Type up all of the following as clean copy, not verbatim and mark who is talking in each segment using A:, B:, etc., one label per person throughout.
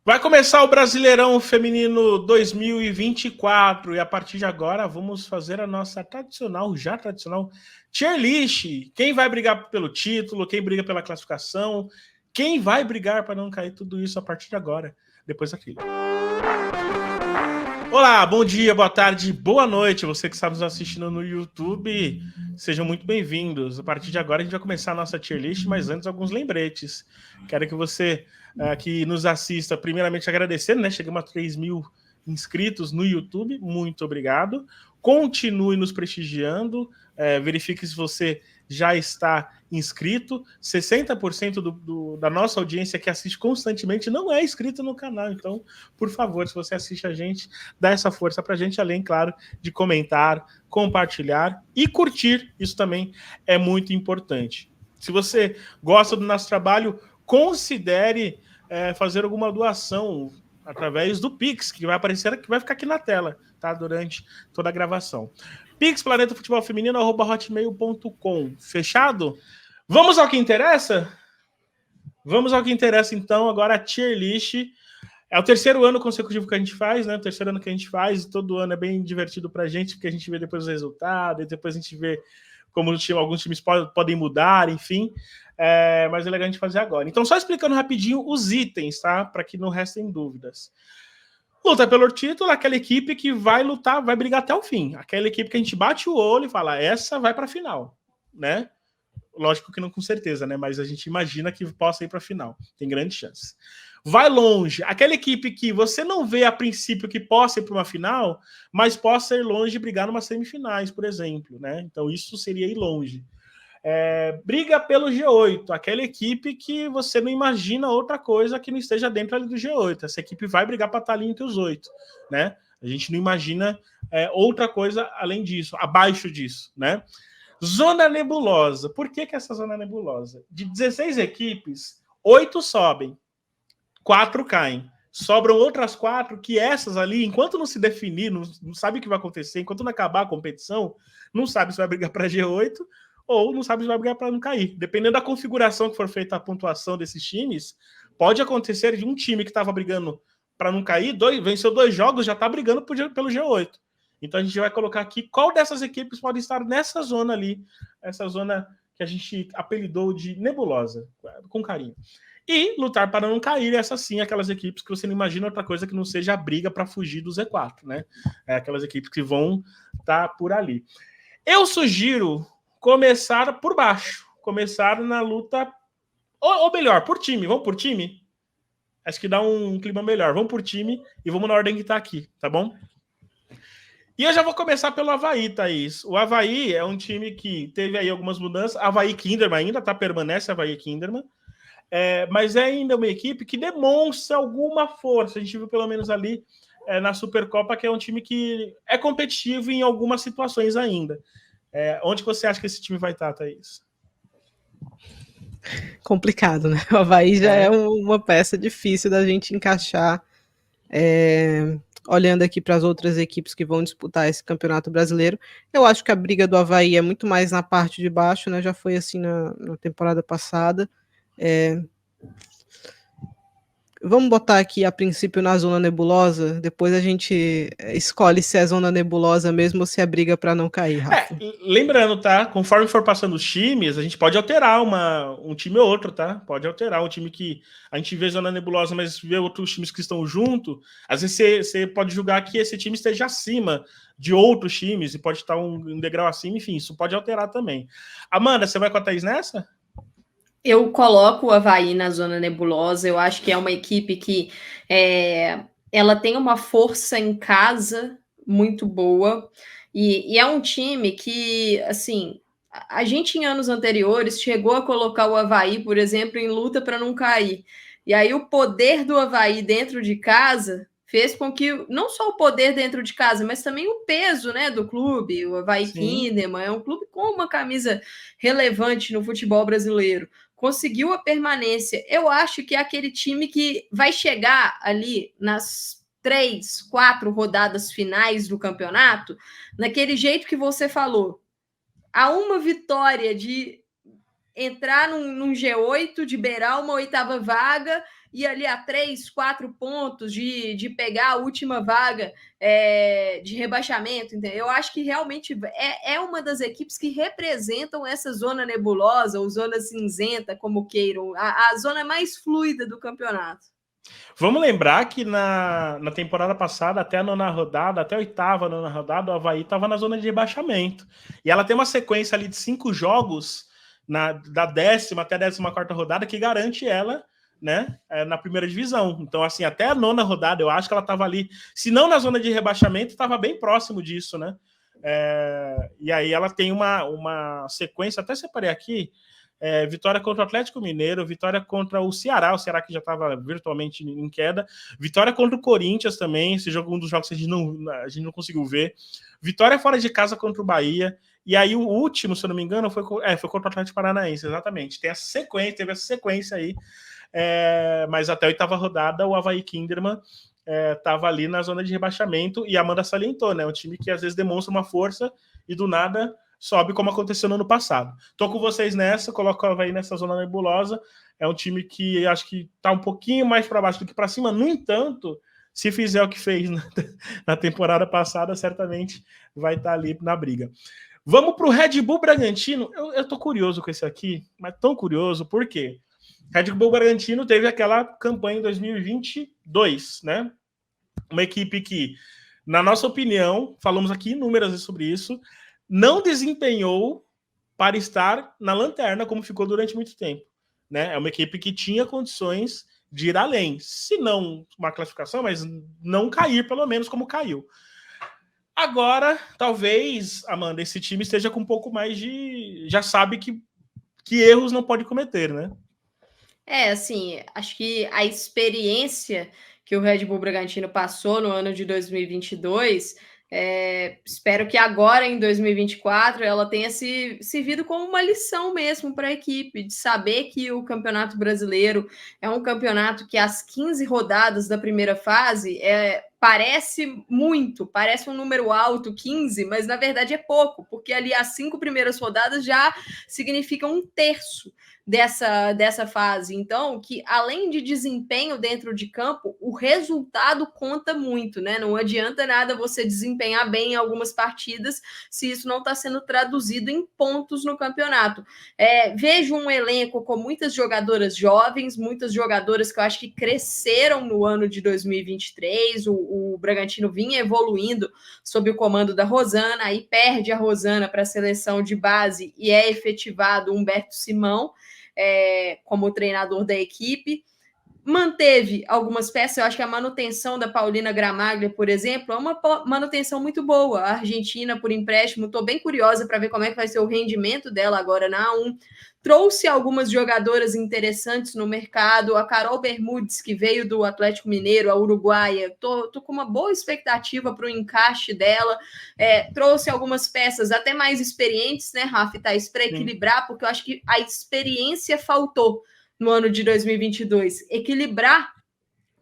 A: Vai começar o Brasileirão Feminino 2024 e a partir de agora vamos fazer a nossa tradicional tier list. Quem vai brigar pelo título, quem briga pela classificação, quem vai brigar para não cair, tudo isso a partir de agora, depois da trilha. Olá, bom dia, boa tarde, boa noite. Você que está nos assistindo no YouTube, sejam muito bem-vindos. A partir de agora a gente vai começar a nossa tier list, mas antes alguns lembretes. Quero que você que nos assista, primeiramente agradecendo, né? Chegamos a 3 mil inscritos no YouTube, muito obrigado. Continue nos prestigiando, verifique se você já está inscrito. 60% da nossa audiência que assiste constantemente não é inscrito no canal, então, por favor, se você assiste a gente, dá essa força pra gente, além, claro, de comentar, compartilhar e curtir, isso também é muito importante. Se você gosta do nosso trabalho, considere fazer alguma doação através do Pix, que vai aparecer, que vai ficar aqui na tela, tá? Durante toda a gravação. Pix, planetafutebolfeminino@hotmail.com. Fechado? Vamos ao que interessa? Vamos ao que interessa, então. Agora a tier list. É o terceiro ano consecutivo que a gente faz, né? O terceiro ano que a gente faz, e todo ano é bem divertido pra gente, porque a gente vê depois os resultados, e depois a gente vê como alguns times podem mudar, enfim. Mas é legal a gente fazer agora. Então, só explicando rapidinho os itens, tá? Para que não restem dúvidas. Luta pelo título, aquela equipe que vai lutar, vai brigar até o fim. Aquela equipe que a gente bate o olho e fala, essa vai para a final, né? Lógico que não com certeza, né? Mas a gente imagina que possa ir para a final. Tem grande chance. Vai longe. Aquela equipe que você não vê a princípio que possa ir para uma final, mas possa ir longe e brigar numa semifinais, por exemplo, né? Então isso seria ir longe. Briga pelo G8, aquela equipe que você não imagina outra coisa que não esteja dentro ali do G8. Essa equipe vai brigar para estar ali entre os 8, né? A gente não imagina outra coisa além disso, abaixo disso, né? Zona nebulosa. Por que essa zona nebulosa? De 16 equipes, 8 sobem, 4 caem. Sobram outras 4 que essas ali, enquanto não se definir, não sabe o que vai acontecer, enquanto não acabar a competição, não sabe se vai brigar para G8 ou não sabe se vai brigar para não cair. Dependendo da configuração que for feita a pontuação desses times, pode acontecer de um time que estava brigando para não cair, venceu 2 jogos, já está brigando pelo G8. Então a gente vai colocar aqui qual dessas equipes pode estar nessa zona ali, essa zona que a gente apelidou de nebulosa, com carinho. E lutar para não cair, essas sim, aquelas equipes que você não imagina outra coisa que não seja a briga para fugir do Z4, né? Aquelas equipes que vão estar por ali. Eu sugiro começar por baixo, começar na luta, ou melhor, por time. Vamos por time? Acho que dá um clima melhor. Vamos por time e vamos na ordem que está aqui, tá bom? E eu já vou começar pelo Avaí, Thaís. O Avaí é um time que teve aí algumas mudanças. Avaí Kinderman ainda, tá? Permanece Avaí Kinderman. Mas é ainda uma equipe que demonstra alguma força. A gente viu pelo menos ali na Supercopa que é um time que é competitivo em algumas situações ainda. Onde você acha que esse time vai estar, Thaís?
B: Complicado, né? O Avaí já é uma peça difícil da gente encaixar. Olhando aqui para as outras equipes que vão disputar esse campeonato brasileiro, eu acho que a briga do Avaí é muito mais na parte de baixo, né? Já foi assim na temporada passada. Vamos botar aqui a princípio na zona nebulosa, depois a gente escolhe se é zona nebulosa mesmo ou se é briga para não cair, Rafa.
A: Lembrando, tá? Conforme for passando os times, a gente pode alterar um time ou outro, tá? Pode alterar um time que a gente vê zona nebulosa, mas vê outros times que estão junto. Às vezes você pode julgar que esse time esteja acima de outros times e pode estar um degrau acima, enfim, isso pode alterar também. Amanda, você vai com a Thaís nessa?
C: Eu coloco o Avaí na zona nebulosa. Eu acho que é uma equipe que ela tem uma força em casa muito boa. E é um time que, assim, a gente em anos anteriores chegou a colocar o Avaí, por exemplo, em luta para não cair. E aí o poder do Avaí dentro de casa fez com que, não só o poder dentro de casa, mas também o peso, né, do clube. O Avaí Kinderman é um clube com uma camisa relevante no futebol brasileiro. Conseguiu a permanência. Eu acho que é aquele time que vai chegar ali nas 3, 4 rodadas finais do campeonato, naquele jeito que você falou. Há uma vitória de entrar num G8, de beirar uma 8ª vaga ir ali a 3, 4 pontos de pegar a última vaga de rebaixamento, entendeu? Eu acho que realmente é uma das equipes que representam essa zona nebulosa, ou zona cinzenta, como queiram, a zona mais fluida do campeonato.
A: Vamos lembrar que na temporada passada, até a nona rodada, até a oitava, nona rodada, o Avaí estava na zona de rebaixamento. E ela tem uma sequência ali de 5 jogos, da 10ª até a 14ª rodada, que garante ela, né, na primeira divisão. Então, assim, até a nona rodada, eu acho que ela estava ali, se não na zona de rebaixamento, estava bem próximo disso, né? E aí ela tem uma sequência, até separei aqui, vitória contra o Atlético Mineiro, vitória contra o Ceará que já estava virtualmente em queda, vitória contra o Corinthians também, esse jogo, um dos jogos que a gente não conseguiu ver, vitória fora de casa contra o Bahia, e aí o último, se eu não me engano, foi contra o Atlético Paranaense, exatamente, teve essa sequência aí, mas até a oitava rodada o Avaí Kinderman estava ali na zona de rebaixamento, e a Amanda salientou, né, um time que às vezes demonstra uma força e do nada sobe, como aconteceu no ano passado. Tô com vocês nessa, coloco o Avaí nessa zona nebulosa. É um time que acho que tá um pouquinho mais para baixo do que para cima. No entanto, se fizer o que fez na temporada passada, certamente vai estar ali na briga. Vamos para o Red Bull Bragantino. Eu tô curioso com esse aqui, mas tão curioso, por quê? Red Bull Bragantino teve aquela campanha em 2022, né? Uma equipe que, na nossa opinião, falamos aqui inúmeras vezes sobre isso, não desempenhou para estar na lanterna, como ficou durante muito tempo. Né? É uma equipe que tinha condições de ir além. Se não uma classificação, mas não cair, pelo menos, como caiu. Agora, talvez, Amanda, esse time esteja com um pouco mais de... Já sabe que erros não pode cometer, né?
C: Assim, acho que a experiência que o Red Bull Bragantino passou no ano de 2022... espero que agora, em 2024, ela tenha servido como uma lição mesmo para a equipe, de saber que o Campeonato Brasileiro é um campeonato que as 15 rodadas da primeira fase parece um número alto, 15, mas na verdade é pouco, porque ali as 5 primeiras rodadas já significam 1/3 dessa fase. Então, que além de desempenho dentro de campo, o resultado conta muito, né? Não adianta nada você desempenhar bem em algumas partidas se isso não está sendo traduzido em pontos no campeonato. Vejo um elenco com muitas jogadoras jovens, muitas jogadoras que eu acho que cresceram no ano de 2023, o Bragantino vinha evoluindo sob o comando da Rosana, aí perde a Rosana para a seleção de base e é efetivado Humberto Simão como treinador da equipe. Manteve algumas peças, eu acho que a manutenção da Paulina Gramaglia, por exemplo, é uma manutenção muito boa. A Argentina, por empréstimo, estou bem curiosa para ver como é que vai ser o rendimento dela agora na A1. Trouxe algumas jogadoras interessantes no mercado, a Carol Bermudes, que veio do Atlético Mineiro, a uruguaia, tô com uma boa expectativa para o encaixe dela. Trouxe algumas peças até mais experientes, né, Rafa, Thaís, para equilibrar, porque eu acho que a experiência faltou no ano de 2022, equilibrar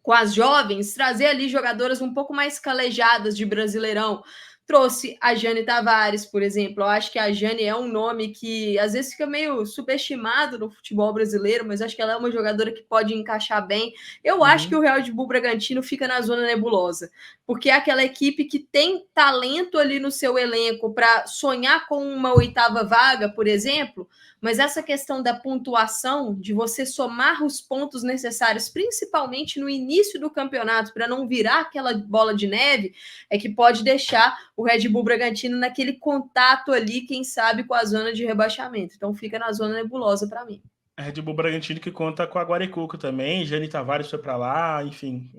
C: com as jovens, trazer ali jogadoras um pouco mais calejadas de Brasileirão. Trouxe a Jane Tavares, por exemplo. Eu acho que a Jane é um nome que às vezes fica meio subestimado no futebol brasileiro, mas acho que ela é uma jogadora que pode encaixar bem. Eu acho que o Red Bull Bragantino fica na zona nebulosa, porque é aquela equipe que tem talento ali no seu elenco para sonhar com uma 8ª vaga, por exemplo, mas essa questão da pontuação, de você somar os pontos necessários, principalmente no início do campeonato, para não virar aquela bola de neve, é que pode deixar o Red Bull Bragantino naquele contato ali, quem sabe, com a zona de rebaixamento. Então fica na zona nebulosa para mim.
A: Red Bull Bragantino que conta com a Guarecuco também, Jane Tavares foi para lá, enfim,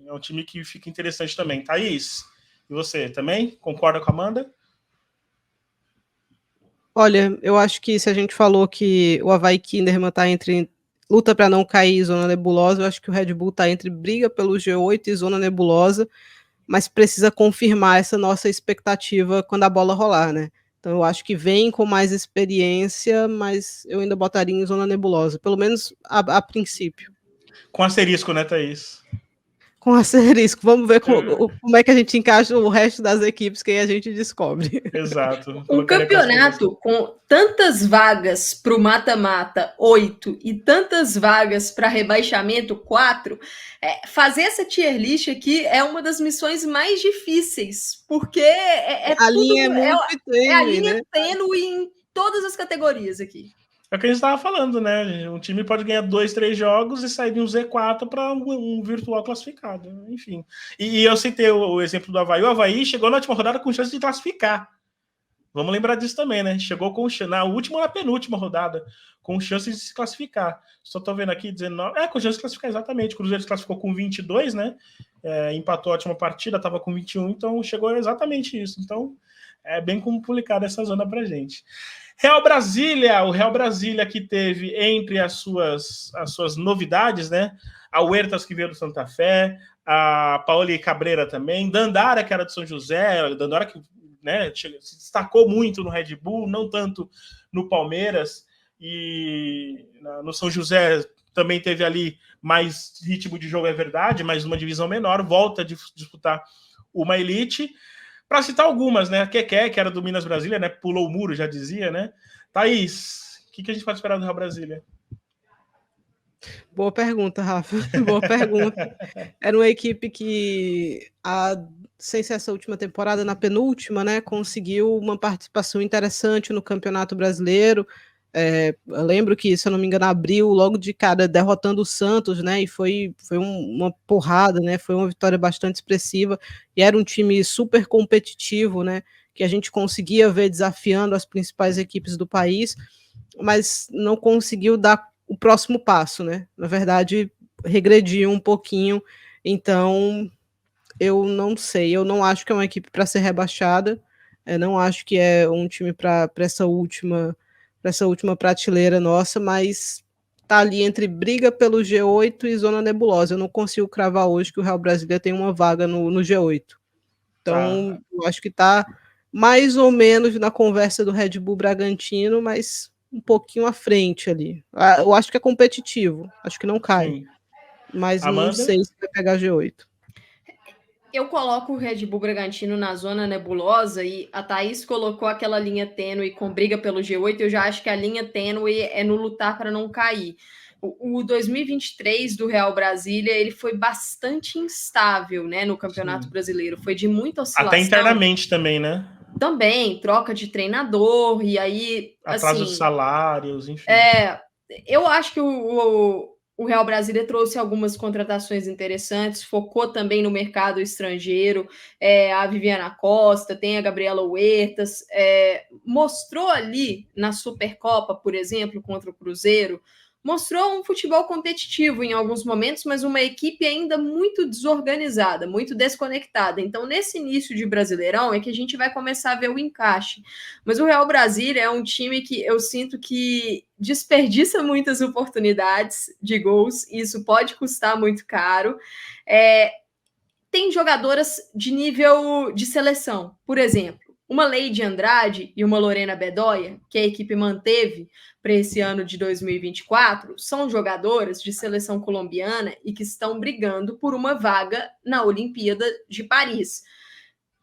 A: é um time que fica interessante também. Thaís, e você também? Concorda com a Amanda?
B: Olha, eu acho que se a gente falou que o Avaí Kinderman está entre luta para não cair zona nebulosa, eu acho que o Red Bull está entre briga pelo G8 e zona nebulosa, mas precisa confirmar essa nossa expectativa quando a bola rolar, né? Então eu acho que vem com mais experiência, mas eu ainda botaria em zona nebulosa, pelo menos a princípio.
A: Com asterisco, né, Thaís?
B: Com asterisco. Vamos ver como é que a gente encaixa o resto das equipes que aí a gente descobre.
A: Exato.
C: Um campeonato com tantas vagas para o mata-mata, 8, e tantas vagas para rebaixamento, 4, fazer essa tier list aqui é uma das missões mais difíceis, porque
B: a linha é muito tênue,
C: a linha
B: né?
C: tênue em todas as categorias aqui.
A: É o que a gente estava falando, né? Um time pode ganhar 2, 3 jogos e sair de um Z4 para um virtual classificado. Enfim. E eu citei o exemplo do Avaí. O Avaí chegou na última rodada com chance de classificar. Vamos lembrar disso também, né? Chegou na última ou na penúltima rodada, com chance de se classificar. Só estou vendo aqui 19. Com chance de classificar, exatamente. O Cruzeiro se classificou com 22, né? Empatou a última partida, estava com 21, então chegou exatamente isso. Então, é bem complicado essa zona pra gente. Real Brasília, o Real Brasília que teve entre as suas novidades, né? A Huertas, que veio do Santa Fé, a Paoli Cabreira também, Dandara, que era de São José, Dandara que, né, se destacou muito no Red Bull, não tanto no Palmeiras, e no São José também teve ali mais ritmo de jogo, é verdade, mas uma divisão menor, volta a disputar uma elite. Para citar algumas, né? A Keké, que era do Minas Brasília, né? Pulou o muro, já dizia, né? Thaís, o que a gente pode esperar do Real Brasília?
B: Boa pergunta, Rafa. Boa pergunta. Era uma equipe que, sem ser essa última temporada, na penúltima, né, conseguiu uma participação interessante no Campeonato Brasileiro. Eu lembro que, se eu não me engano, abriu logo de cara derrotando o Santos, né? E foi uma porrada, né? Foi uma vitória bastante expressiva. E era um time super competitivo, né? Que a gente conseguia ver desafiando as principais equipes do país, mas não conseguiu dar o próximo passo, né? Na verdade, regrediu um pouquinho. Então, eu não sei. Eu não acho que é uma equipe para ser rebaixada. Eu não acho que é um time para essa última prateleira nossa, mas tá ali entre briga pelo G8 e zona nebulosa. Eu não consigo cravar hoje que o Real Brasília tem uma vaga no G8. Então, eu acho que tá mais ou menos na conversa do Red Bull Bragantino, mas um pouquinho à frente ali. Eu acho que é competitivo, acho que não cai. Sim. Mas Amanda? Não sei se vai pegar G8.
C: Eu coloco o Red Bull Bragantino na zona nebulosa e a Thaís colocou aquela linha tênue com briga pelo G8. Eu já acho que a linha tênue é no lutar para não cair. O 2023 do Real Brasília, ele foi bastante instável, né, no Campeonato Brasileiro. Foi de muita oscilação.
A: Até internamente também, né?
C: Também, troca de treinador, e aí...
A: Atraso de salários, enfim.
C: Eu acho que o Real Brasília trouxe algumas contratações interessantes, focou também no mercado estrangeiro, a Viviana Costa, tem a Gabriela Huertas, mostrou ali na Supercopa, por exemplo, contra o Cruzeiro, mostrou um futebol competitivo em alguns momentos, mas uma equipe ainda muito desorganizada, muito desconectada. Então, nesse início de Brasileirão, é que a gente vai começar a ver o encaixe. Mas o Real Brasília é um time que eu sinto que desperdiça muitas oportunidades de gols, e isso pode custar muito caro. Tem jogadoras de nível de seleção, por exemplo, uma Leide Andrade e uma Lorena Bedoya, que a equipe manteve para esse ano de 2024, são jogadoras de seleção colombiana e que estão brigando por uma vaga na Olimpíada de Paris.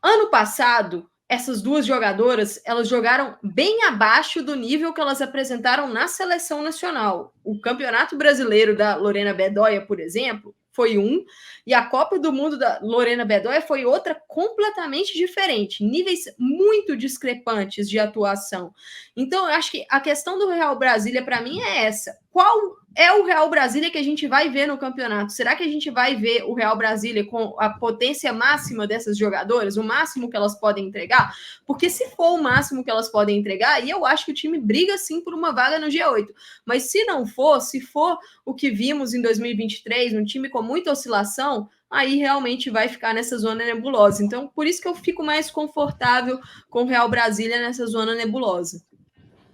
C: Ano passado, essas duas jogadoras, elas jogaram bem abaixo do nível que elas apresentaram na seleção nacional. O Campeonato Brasileiro da Lorena Bedoya, por exemplo, foi um, e a Copa do Mundo da Lorena Bedoya foi outra completamente diferente, níveis muito discrepantes de atuação. Então, eu acho que a questão do Real Brasília, para mim, é essa. Qual é o Real Brasília que a gente vai ver no campeonato? Será que a gente vai ver o Real Brasília com a potência máxima dessas jogadoras, o máximo que elas podem entregar? Porque se for o máximo que elas podem entregar, aí eu acho que o time briga sim por uma vaga no G8. Mas se não for, se for o que vimos em 2023, um time com muita oscilação, aí realmente vai ficar nessa zona nebulosa. Então, por isso que eu fico mais confortável com o Real Brasília nessa zona nebulosa.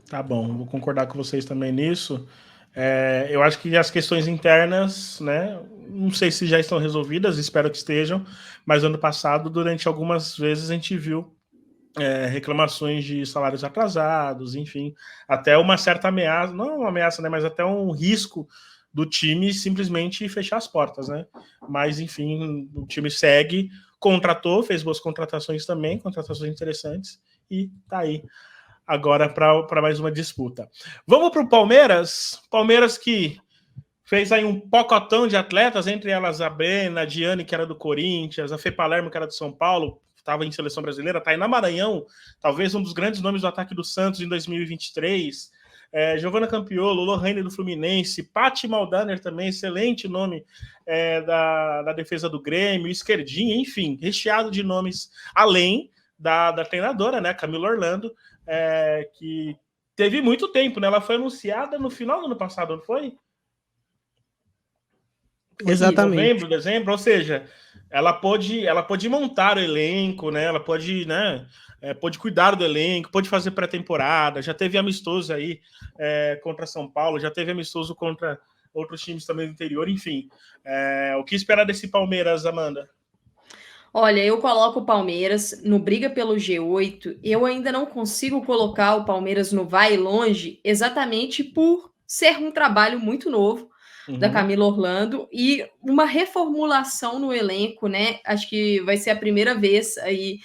A: Tá bom, vou concordar com vocês também nisso. Eu acho que as questões internas, né, não sei se já estão resolvidas, espero que estejam, mas ano passado, durante algumas vezes, a gente viu reclamações de salários atrasados, enfim, até uma certa ameaça, não uma ameaça, né, mas até um risco do time simplesmente fechar as portas, né? Mas, enfim, o time segue, contratou, fez boas contratações também, contratações interessantes, e tá aí agora para mais uma disputa. Vamos para o Palmeiras. Palmeiras que fez aí um pocotão de atletas, entre elas a Brena, a Diane, que era do Corinthians, a Fê Palermo, que era do São Paulo, estava em seleção brasileira, Tainá Maranhão, talvez um dos grandes nomes do ataque do Santos em 2023, Giovana Campiolo, Lohane do Fluminense, Pati Maldaner também, excelente nome da defesa do Grêmio, Esquerdinha, enfim, recheado de nomes, além da treinadora, né, Camila Orlando, que teve muito tempo, né? Ela foi anunciada no final do ano passado, não foi?
B: Exatamente.
A: Em novembro, dezembro, ou seja, ela pode montar o elenco, né? Ela pode, né? Pode cuidar do elenco, pode fazer pré-temporada, já teve amistoso aí contra São Paulo, já teve amistoso contra outros times também do interior, enfim. O que esperar desse Palmeiras, Amanda?
C: Olha, eu coloco o Palmeiras no briga pelo G8. Eu ainda não consigo colocar o Palmeiras no vai longe, exatamente por ser um trabalho muito novo da Camila Orlando e uma reformulação no elenco, né? Acho que vai ser a primeira vez aí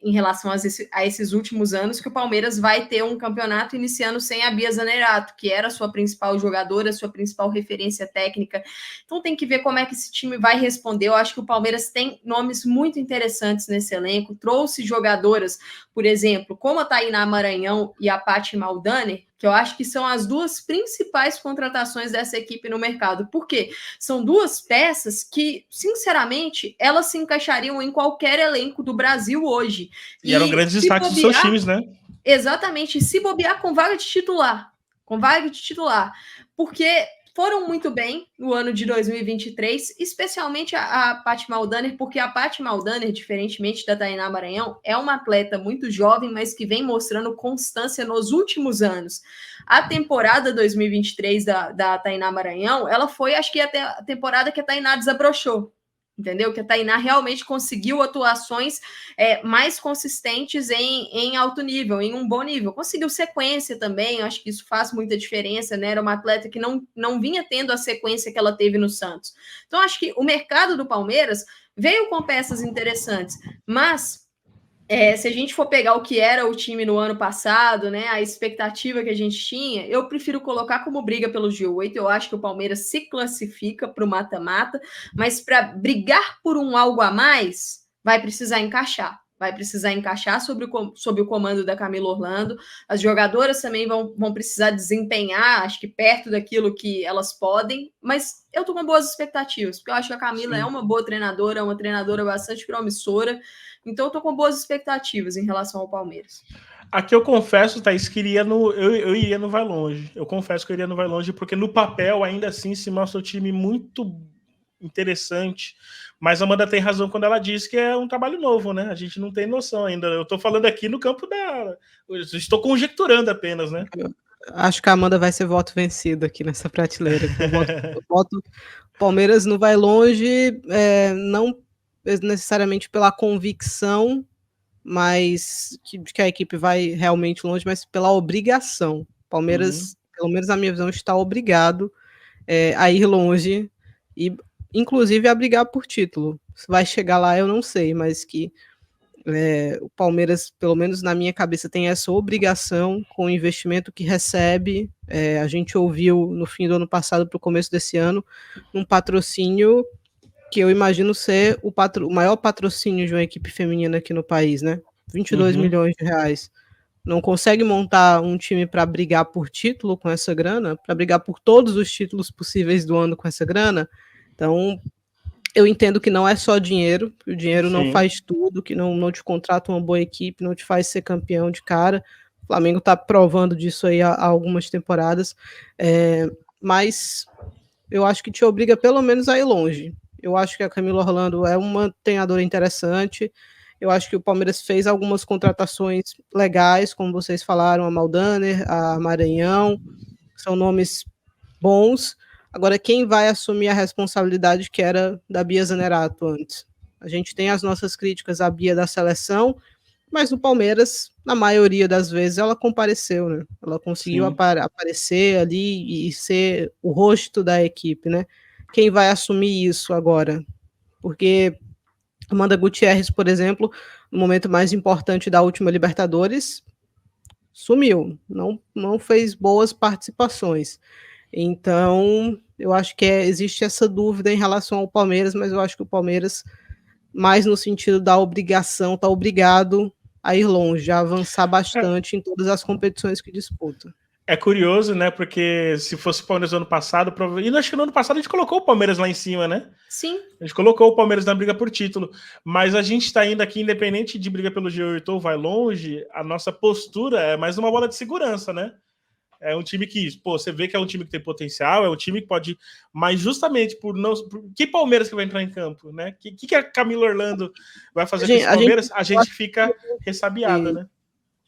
C: em relação a esses últimos anos, que o Palmeiras vai ter um campeonato iniciando sem a Bia Zanerato, que era a sua principal jogadora, sua principal referência técnica. Então tem que ver como é que esse time vai responder. Eu acho que o Palmeiras tem nomes muito interessantes nesse elenco, trouxe jogadoras, por exemplo, como a Tainá Maranhão e a Pati Maldaner, que eu acho que são as duas principais contratações dessa equipe no mercado. Por quê? São duas peças que, sinceramente, elas se encaixariam em qualquer elenco do Brasil hoje.
A: E eram grandes destaques dos seus times, né?
C: Exatamente, se bobear com vaga de titular. Com vaga de titular. Porque foram muito bem no ano de 2023, especialmente a Pati Maldaner, porque a Pati Maldaner, diferentemente da Tainá Maranhão, é uma atleta muito jovem, mas que vem mostrando constância nos últimos anos. A temporada 2023 da Tainá Maranhão, ela foi, acho que, até a temporada que a Tainá desabrochou. Entendeu? Que a Tainá realmente conseguiu atuações mais consistentes em alto nível, em um bom nível. Conseguiu sequência também, acho que isso faz muita diferença, né? Era uma atleta que não vinha tendo a sequência que ela teve no Santos. Então, acho que o mercado do Palmeiras veio com peças interessantes, mas se a gente for pegar o que era o time no ano passado, né, a expectativa que a gente tinha, eu prefiro colocar como briga pelo G8. Eu acho que o Palmeiras se classifica para o mata-mata, mas para brigar por um algo a mais, vai precisar encaixar. Vai precisar encaixar sob o comando da Camila Orlando. As jogadoras também vão precisar desempenhar, acho que perto daquilo que elas podem, mas eu estou com boas expectativas, porque eu acho que a Camila é uma boa treinadora, uma treinadora bastante promissora. Então, eu tô com boas expectativas em relação ao Palmeiras.
A: Aqui eu confesso, Thaís, que eu iria no vai longe. Eu confesso que eu iria no vai longe, porque no papel, ainda assim, se mostra um time muito interessante. Mas a Amanda tem razão quando ela diz que é um trabalho novo, né? A gente não tem noção ainda. Eu tô falando aqui no campo da... Eu estou conjecturando apenas, né?
B: Acho que a Amanda vai ser voto vencido aqui nessa prateleira. Eu voto Palmeiras não vai longe, não necessariamente pela convicção, mas que a equipe vai realmente longe, mas pela obrigação. Palmeiras, pelo menos na minha visão, está obrigado a ir longe e, inclusive, a brigar por título. Se vai chegar lá, eu não sei, mas que o Palmeiras, pelo menos na minha cabeça, tem essa obrigação com o investimento que recebe. A gente ouviu no fim do ano passado para o começo desse ano um patrocínio que eu imagino ser o maior patrocínio de uma equipe feminina aqui no país, né? 22 milhões de reais. Não consegue montar um time para brigar por título com essa grana, para brigar por todos os títulos possíveis do ano com essa grana. Então, eu entendo que não é só dinheiro, que o dinheiro não faz tudo, que não te contrata uma boa equipe, não te faz ser campeão de cara. O Flamengo está provando disso aí há algumas temporadas, mas eu acho que te obriga pelo menos a ir longe. Eu acho que a Camila Orlando é uma treinadora interessante. Eu acho que o Palmeiras fez algumas contratações legais, como vocês falaram, a Maldaner, a Maranhão, são nomes bons. Agora, quem vai assumir a responsabilidade que era da Bia Zanerato antes? A gente tem as nossas críticas à Bia da seleção, mas o Palmeiras, na maioria das vezes, ela compareceu, né? Ela conseguiu aparecer ali e ser o rosto da equipe, né? Quem vai assumir isso agora? Porque Amanda Gutierrez, por exemplo, no momento mais importante da última Libertadores, sumiu, não fez boas participações. Então, eu acho que existe essa dúvida em relação ao Palmeiras, mas eu acho que o Palmeiras, mais no sentido da obrigação, está obrigado a ir longe, a avançar bastante em todas as competições que disputa.
A: É curioso, né? Porque se fosse o Palmeiras no ano passado, e acho que no ano passado a gente colocou o Palmeiras lá em cima, né?
C: Sim.
A: A gente colocou o Palmeiras na briga por título, mas a gente está indo aqui, independente de briga pelo G8 ou vai longe, a nossa postura é mais uma bola de segurança, né? É um time que, pô, você vê que é um time que tem potencial, é um time que pode, mas justamente por não. Que Palmeiras que vai entrar em campo, né? Que a Camila Orlando vai fazer com esse Palmeiras? A gente fica ressabiada, né?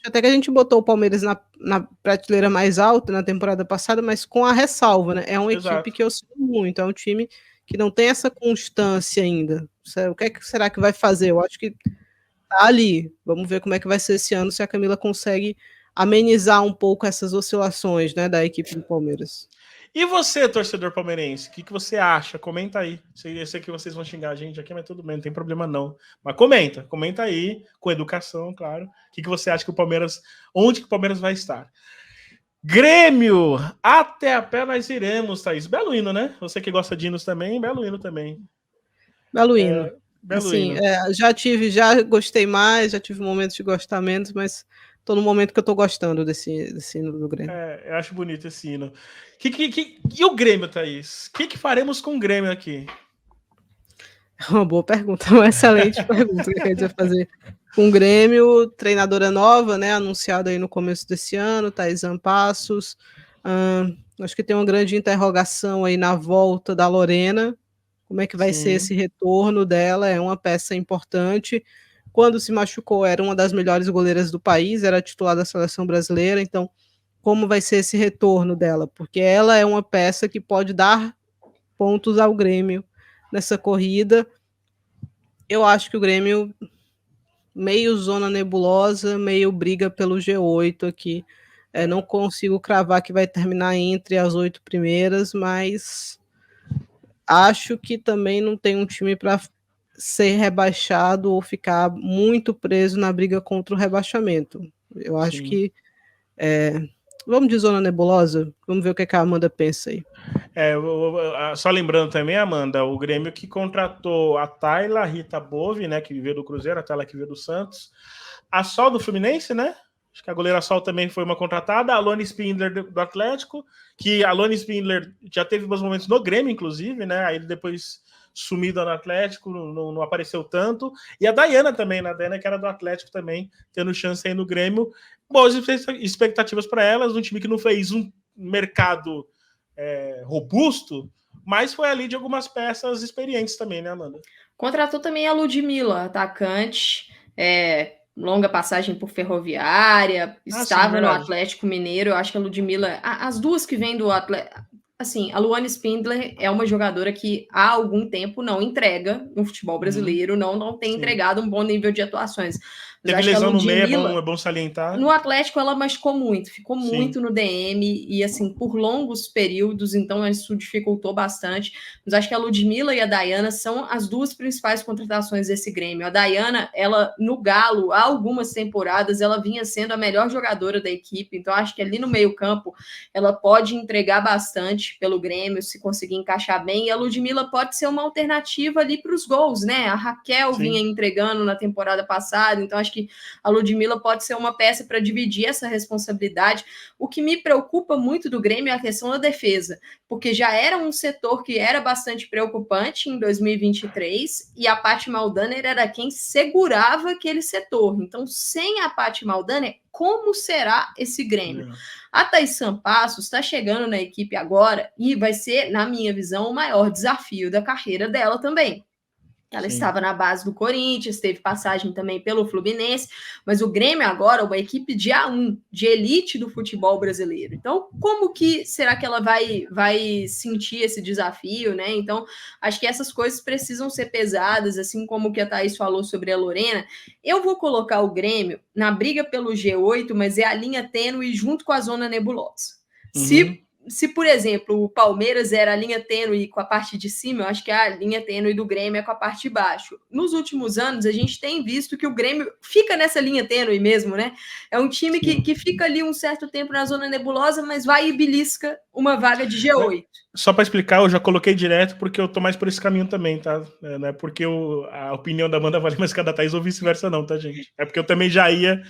B: Até que a gente botou o Palmeiras na prateleira mais alta na temporada passada, mas com a ressalva, né? É uma equipe que eu sinto muito, é um time que não tem essa constância ainda. O que será que vai fazer? Eu acho que tá ali. Vamos ver como é que vai ser esse ano, se a Camila consegue amenizar um pouco essas oscilações, né, da equipe do Palmeiras.
A: E você, torcedor palmeirense, o que você acha? Comenta aí. Eu sei que vocês vão xingar a gente aqui, mas tudo bem, não tem problema não. Mas comenta aí, com educação, claro. O que você acha que o Palmeiras, onde que o Palmeiras vai estar? Grêmio, até a pé nós iremos, Thaís. Belo hino, né? Você que gosta de hinos também, belo hino também.
B: Belo hino.
A: Belo
B: assim,
A: hino.
B: Já gostei mais, já tive momentos de gostar menos, mas tô no momento que eu tô gostando desse hino do Grêmio.
A: Eu acho bonito esse hino. E o Grêmio, Thaís? O que faremos com o Grêmio aqui?
B: É uma boa pergunta, uma excelente pergunta que a gente vai fazer com o Grêmio, treinadora nova, né, anunciada aí no começo desse ano, Thaís Passos. Acho que tem uma grande interrogação aí na volta da Lorena, como é que vai ser esse retorno dela, é uma peça importante. Quando se machucou, era uma das melhores goleiras do país, era titular da seleção brasileira, então como vai ser esse retorno dela? Porque ela é uma peça que pode dar pontos ao Grêmio nessa corrida. Eu acho que o Grêmio meio zona nebulosa, meio briga pelo G8 aqui. Não consigo cravar que vai terminar entre as 8 primeiras, mas acho que também não tem um time para ser rebaixado ou ficar muito preso na briga contra o rebaixamento. Eu acho que vamos de zona nebulosa? Vamos ver o que a Amanda pensa aí.
A: Só lembrando também, Amanda, o Grêmio que contratou a Tayla Rita Bove, né, que veio do Cruzeiro, a Tayla que veio do Santos, a Sol do Fluminense, né? Acho que a goleira Sol também foi uma contratada, a Alone Spindler do Atlético, que a Alone Spindler já teve bons momentos no Grêmio, inclusive, né? Aí depois sumida no Atlético, não apareceu tanto. E a Dayana também, né? A Dayana que era do Atlético também, tendo chance aí no Grêmio. Boas expectativas para elas, um time que não fez um mercado robusto, mas foi ali de algumas peças experientes também, né, Amanda?
C: Contratou também a Ludmilla, atacante, longa passagem por Ferroviária, estava no Atlético Mineiro. Eu acho que a Ludmilla, as duas que vêm do Atlético, assim, a Luane Spindler é uma jogadora que há algum tempo não entrega no futebol brasileiro, não tem entregado um bom nível de atuações. Mas
A: teve lesão no meio, é bom salientar.
C: No Atlético ela machucou muito, ficou muito no DM e assim, por longos períodos, então isso dificultou bastante. Mas acho que a Ludmilla e a Dayana são as duas principais contratações desse Grêmio. A Dayana, ela no Galo, há algumas temporadas, ela vinha sendo a melhor jogadora da equipe, então acho que ali no meio-campo ela pode entregar bastante pelo Grêmio, se conseguir encaixar bem, e a Ludmilla pode ser uma alternativa ali para os gols, né? A Raquel vinha entregando na temporada passada, então acho que a Ludmilla pode ser uma peça para dividir essa responsabilidade. O que me preocupa muito do Grêmio é a questão da defesa, porque já era um setor que era bastante preocupante em 2023 e a Paty Maldaner era quem segurava aquele setor. Então, sem a Paty Maldaner, como será esse Grêmio? A Thaís Passos está chegando na equipe agora e vai ser, na minha visão, o maior desafio da carreira dela também. Ela
A: Sim.
C: estava na base do Corinthians, teve passagem também pelo Fluminense, mas o Grêmio agora é uma equipe de A1, de elite do futebol brasileiro. Então, como que será que ela vai sentir esse desafio, né? Então, acho que essas coisas precisam ser pesadas, assim como o que a Thaís falou sobre a Lorena. Eu vou colocar o Grêmio na briga pelo G8, mas é a linha tênue junto com a zona nebulosa. Se, por exemplo, o Palmeiras era a linha tênue com a parte de cima, eu acho que a linha tênue do Grêmio é com a parte de baixo. Nos últimos anos, a gente tem visto que o Grêmio fica nessa linha tênue mesmo, né? É um time que fica ali um certo tempo na zona nebulosa, mas vai e belisca uma vaga de G8.
A: Só para explicar, eu já coloquei direto porque eu tô mais por esse caminho também, tá? Não é porque a opinião da Amanda vale mais que a da Thaís ou vice-versa não, tá, gente? É porque eu também já ia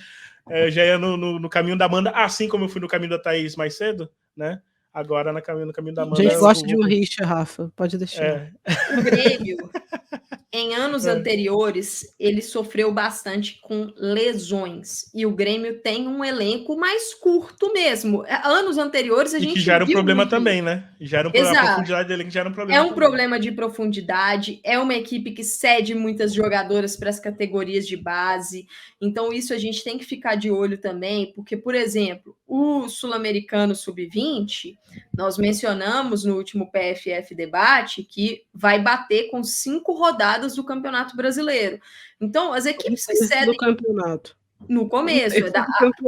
A: no caminho da Amanda, assim como eu fui no caminho da Thaís mais cedo, né? Agora no caminho da Amanda.
B: A gente gosta de uma rixa, Rafa. Pode deixar.
C: O Grêmio, em anos anteriores, ele sofreu bastante com lesões. E o Grêmio tem um elenco mais curto mesmo. Anos anteriores, a gente
A: que já era um problema
C: muito
A: também, né? Já era a profundidade do elenco já era um problema.
C: É um problema de profundidade, é uma equipe que cede muitas jogadoras para as categorias de base. Então, isso a gente tem que ficar de olho também, porque, por exemplo, o Sul-Americano Sub-20, nós mencionamos no último PFF Debate que vai bater com 5 rodadas do Campeonato Brasileiro. Então, as equipes que cedem
B: do campeonato.
C: No começo,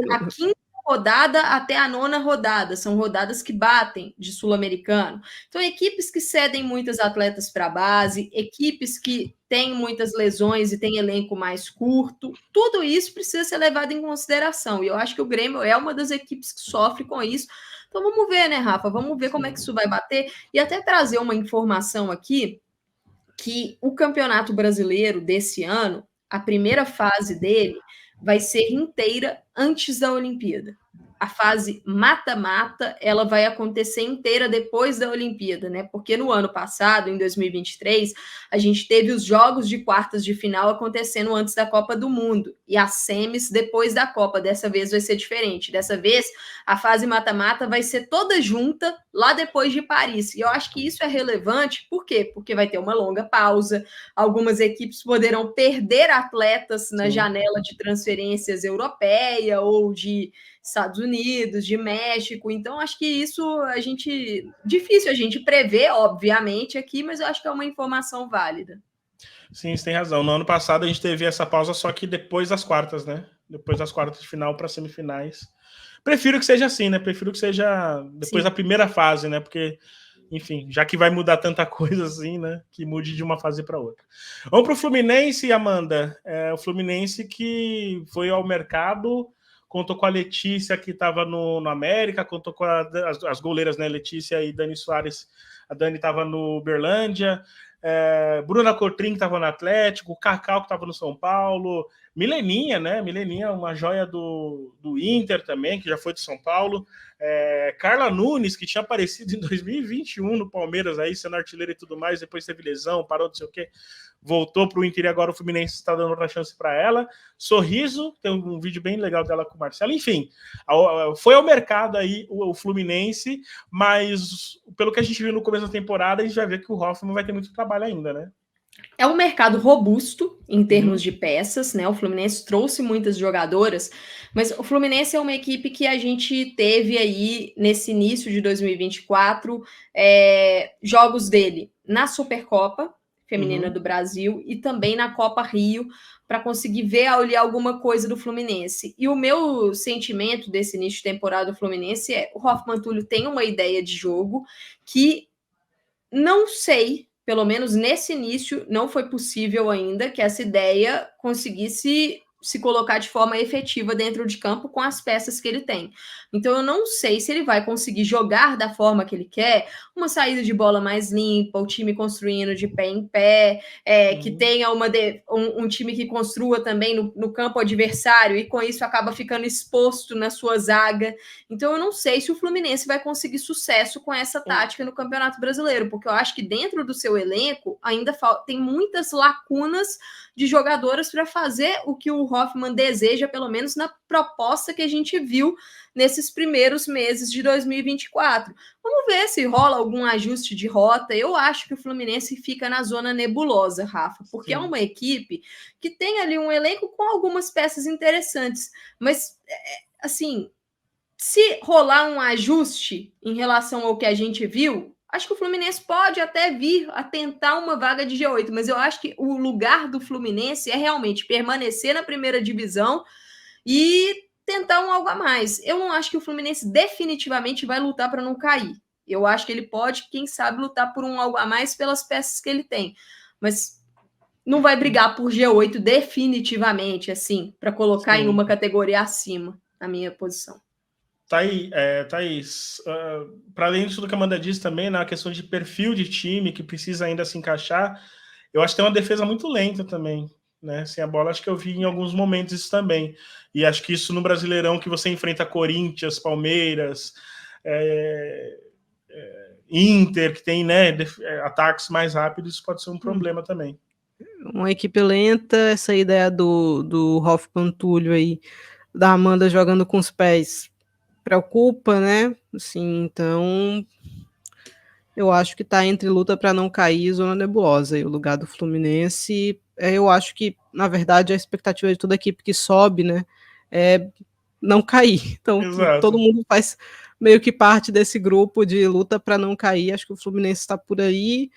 C: a quinta rodada até a 9ª rodada, são rodadas que batem de Sul-Americano. Então, equipes que cedem muitas atletas para a base, equipes que têm muitas lesões e têm elenco mais curto, tudo isso precisa ser levado em consideração. E eu acho que o Grêmio é uma das equipes que sofre com isso. Então, vamos ver, né, Rafa? Vamos ver como é que isso vai bater. E até trazer uma informação aqui, que o Campeonato Brasileiro desse ano, a primeira fase dele vai ser inteira antes da Olimpíada. A fase mata-mata, ela vai acontecer inteira depois da Olimpíada, né? Porque no ano passado, em 2023, a gente teve os jogos de quartas de final acontecendo antes da Copa do Mundo e as semis depois da Copa. Dessa vez vai ser diferente. Dessa vez, a fase mata-mata vai ser toda junta lá depois de Paris. E eu acho que isso é relevante, por quê? Porque vai ter uma longa pausa, algumas equipes poderão perder atletas na janela de transferências europeia ou de Estados Unidos, de México. Então, acho que isso difícil a gente prever, obviamente, aqui, mas eu acho que é uma informação válida.
A: Sim, você tem razão. No ano passado a gente teve essa pausa, só que depois das quartas, né? Depois das quartas de final para semifinais. Prefiro que seja assim, né? Prefiro que seja depois da primeira fase, né? Porque, enfim, já que vai mudar tanta coisa assim, né? Que mude de uma fase para outra. Vamos para o Fluminense, Amanda. O Fluminense que foi ao mercado, contou com a Letícia, que estava no América, contou com as goleiras, né? Letícia e Dani Soares. A Dani estava no Uberlândia. Bruna Cotrim, que estava no Atlético. Cacau, que estava no São Paulo. Mileninha, né? Mileninha, uma joia do Inter também, que já foi de São Paulo. Carla Nunes, que tinha aparecido em 2021 no Palmeiras, aí sendo artilheira e tudo mais, depois teve lesão, parou, não sei o quê, voltou para o Inter e agora o Fluminense está dando outra chance para ela. Sorriso, tem um vídeo bem legal dela com o Marcelo. Enfim, foi ao mercado aí o Fluminense, mas pelo que a gente viu no começo da temporada, a gente vai ver que o Hoffmann vai ter muito trabalho ainda, né?
C: É um mercado robusto em termos de peças, né? O Fluminense trouxe muitas jogadoras, mas o Fluminense é uma equipe que a gente teve aí nesse início de 2024 jogos dele na Supercopa Feminina do Brasil e também na Copa Rio, para conseguir ver ali alguma coisa do Fluminense. E o meu sentimento desse início de temporada do Fluminense o Hoffmann Túlio tem uma ideia de jogo que não sei, pelo menos nesse início, não foi possível ainda que essa ideia conseguisse se colocar de forma efetiva dentro de campo com as peças que ele tem. Então, eu não sei se ele vai conseguir jogar da forma que ele quer, uma saída de bola mais limpa, o time construindo de pé em pé, que tenha um time que construa também no campo adversário e com isso acaba ficando exposto na sua zaga. Então, eu não sei se o Fluminense vai conseguir sucesso com essa tática no Campeonato Brasileiro, porque eu acho que dentro do seu elenco ainda tem muitas lacunas de jogadoras para fazer o que o o Hoffmann deseja, pelo menos na proposta que a gente viu nesses primeiros meses de 2024. Vamos ver se rola algum ajuste de rota. Eu acho que o Fluminense fica na zona nebulosa, Rafa, porque é uma equipe que tem ali um elenco com algumas peças interessantes, mas, assim, se rolar um ajuste em relação ao que a gente viu, acho que o Fluminense pode até vir a tentar uma vaga de G8, mas eu acho que o lugar do Fluminense é realmente permanecer na primeira divisão e tentar um algo a mais. Eu não acho que o Fluminense definitivamente vai lutar para não cair. Eu acho que ele pode, quem sabe, lutar por um algo a mais pelas peças que ele tem. Mas não vai brigar por G8 definitivamente, assim, para colocar em uma categoria acima, na minha posição.
A: Thaís, para além disso do que a Amanda disse também, na questão de perfil de time que precisa ainda se encaixar, eu acho que tem uma defesa muito lenta também, né? Sem a bola, acho que eu vi em alguns momentos isso também. E acho que isso no Brasileirão, que você enfrenta Corinthians, Palmeiras, Inter, que tem, né, ataques mais rápidos, pode ser um problema também.
B: Uma equipe lenta, essa ideia do Hoffmann Túlio aí, da Amanda jogando com os pés, preocupa, né? Assim, então eu acho que tá entre luta para não cair e zona nebulosa. E o lugar do Fluminense, eu acho que, na verdade, a expectativa de toda equipe que sobe, né, é não cair. Então, todo mundo faz meio que parte desse grupo de luta para não cair. Acho que o Fluminense está por aí.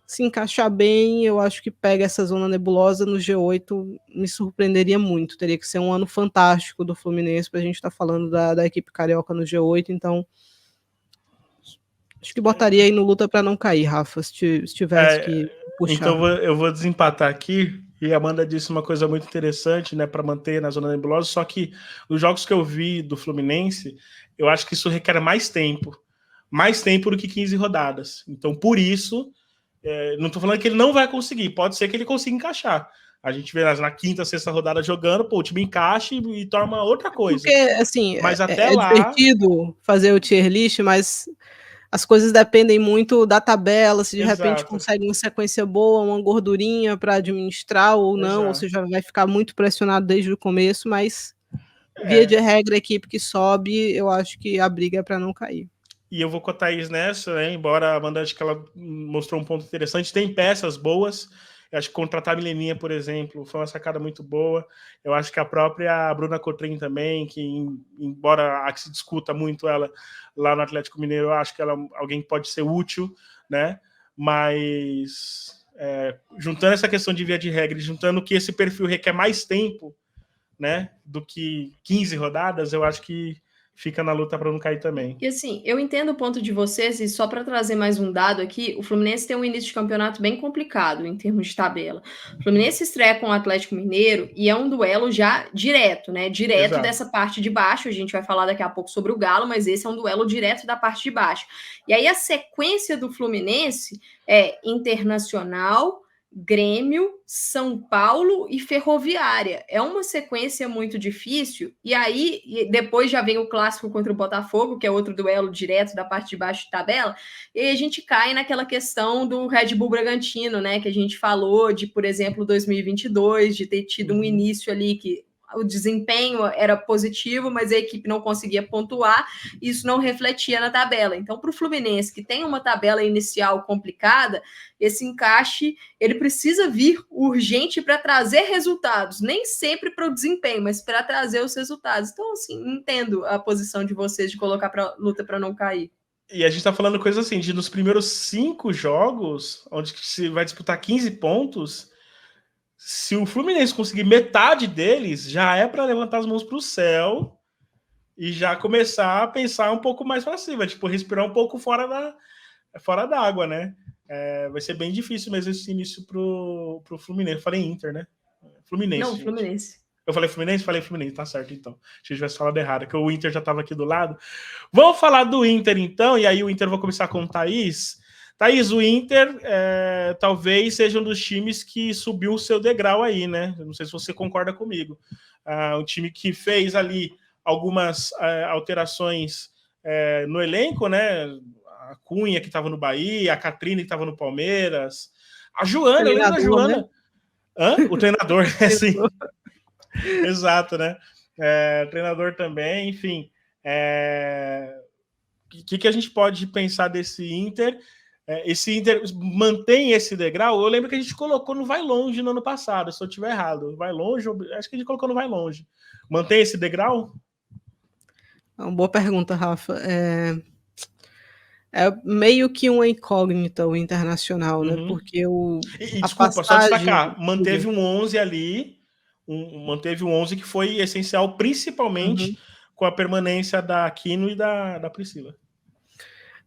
B: Se encaixar bem, eu acho que pega essa zona nebulosa no G8, me surpreenderia muito. Teria que ser um ano fantástico do Fluminense para a gente estar falando da equipe carioca no G8, então acho que botaria aí no luta para não cair, Rafa, se tivesse que puxar.
A: Então eu vou desempatar aqui, e a Amanda disse uma coisa muito interessante, né, para manter na zona nebulosa, só que os jogos que eu vi do Fluminense, eu acho que isso requer mais tempo do que 15 rodadas. Então, por isso, não estou falando que ele não vai conseguir, pode ser que ele consiga encaixar. A gente vê na quinta, sexta rodada jogando, o time encaixa e torna outra coisa.
B: Porque, assim,
A: mas até lá...
B: divertido fazer o tier list, mas as coisas dependem muito da tabela, se de repente consegue uma sequência boa, uma gordurinha para administrar ou não, ou você já vai ficar muito pressionado desde o começo, mas via de regra, a equipe que sobe, eu acho que a briga é para não cair.
A: E eu vou com a Thaís nessa, né? Embora a Amanda, acho que ela mostrou um ponto interessante, tem peças boas. Eu acho que contratar a Mileninha, por exemplo, foi uma sacada muito boa. Eu acho que a própria Bruna Cotrim também, que embora a que se discuta muito ela lá no Atlético Mineiro, eu acho que ela é alguém que pode ser útil, né? Mas juntando essa questão de via de regra, juntando que esse perfil requer mais tempo, né, do que 15 rodadas, eu acho que fica na luta para não cair também.
C: E assim, eu entendo o ponto de vocês, e só para trazer mais um dado aqui, o Fluminense tem um início de campeonato bem complicado em termos de tabela. O Fluminense estreia com o Atlético Mineiro e é um duelo já direto, né? Direto dessa parte de baixo. A gente vai falar daqui a pouco sobre o Galo, mas esse é um duelo direto da parte de baixo. E aí a sequência do Fluminense é Internacional, Grêmio, São Paulo e Ferroviária. É uma sequência muito difícil, e aí depois já vem o clássico contra o Botafogo, que é outro duelo direto da parte de baixo de tabela, e aí a gente cai naquela questão do Red Bull Bragantino, né, que a gente falou de, por exemplo, 2022, de ter tido um início ali que o desempenho era positivo, mas a equipe não conseguia pontuar, e isso não refletia na tabela. Então, para o Fluminense, que tem uma tabela inicial complicada, esse encaixe, ele precisa vir urgente para trazer resultados, nem sempre para o desempenho, mas para trazer os resultados. Então, assim, entendo a posição de vocês de colocar para luta para não cair.
A: E a gente está falando coisa assim, de nos primeiros 5 jogos, onde se vai disputar 15 pontos, se o Fluminense conseguir metade deles, já é para levantar as mãos para o céu e já começar a pensar um pouco mais para cima, tipo, respirar um pouco fora da água, né? Vai ser bem difícil mesmo esse início pro Fluminense. Eu falei Inter, né? Fluminense.
C: Não,
A: gente.
C: Fluminense.
A: Eu falei Fluminense? Falei Fluminense, tá certo, então. Se eu tivesse falado errado, que o Inter já estava aqui do lado. Vamos falar do Inter, então, e aí o Inter eu vou começar com o Thaís. Thaís, o Inter talvez seja um dos times que subiu o seu degrau aí, né? Eu não sei se você concorda comigo. Um time que fez ali algumas alterações no elenco, né? A Cunha, que estava no Bahia, a Catrine, que estava no Palmeiras, a Joana, eu lembro da Joana. Né? O treinador, sim. Exato, né? Treinador também, enfim. O que a gente pode pensar desse Inter? Esse Inter mantém esse degrau? Eu lembro que a gente colocou no Vai Longe no ano passado, se eu estiver errado. Vai Longe, acho que a gente colocou no Vai Longe. Mantém esse degrau?
B: Uma boa pergunta, Rafa. É meio que uma incógnita o Internacional, né? Porque
A: desculpa, só destacar, manteve um 11 ali, manteve um 11 que foi essencial, principalmente com a permanência da Aquino e da Priscila.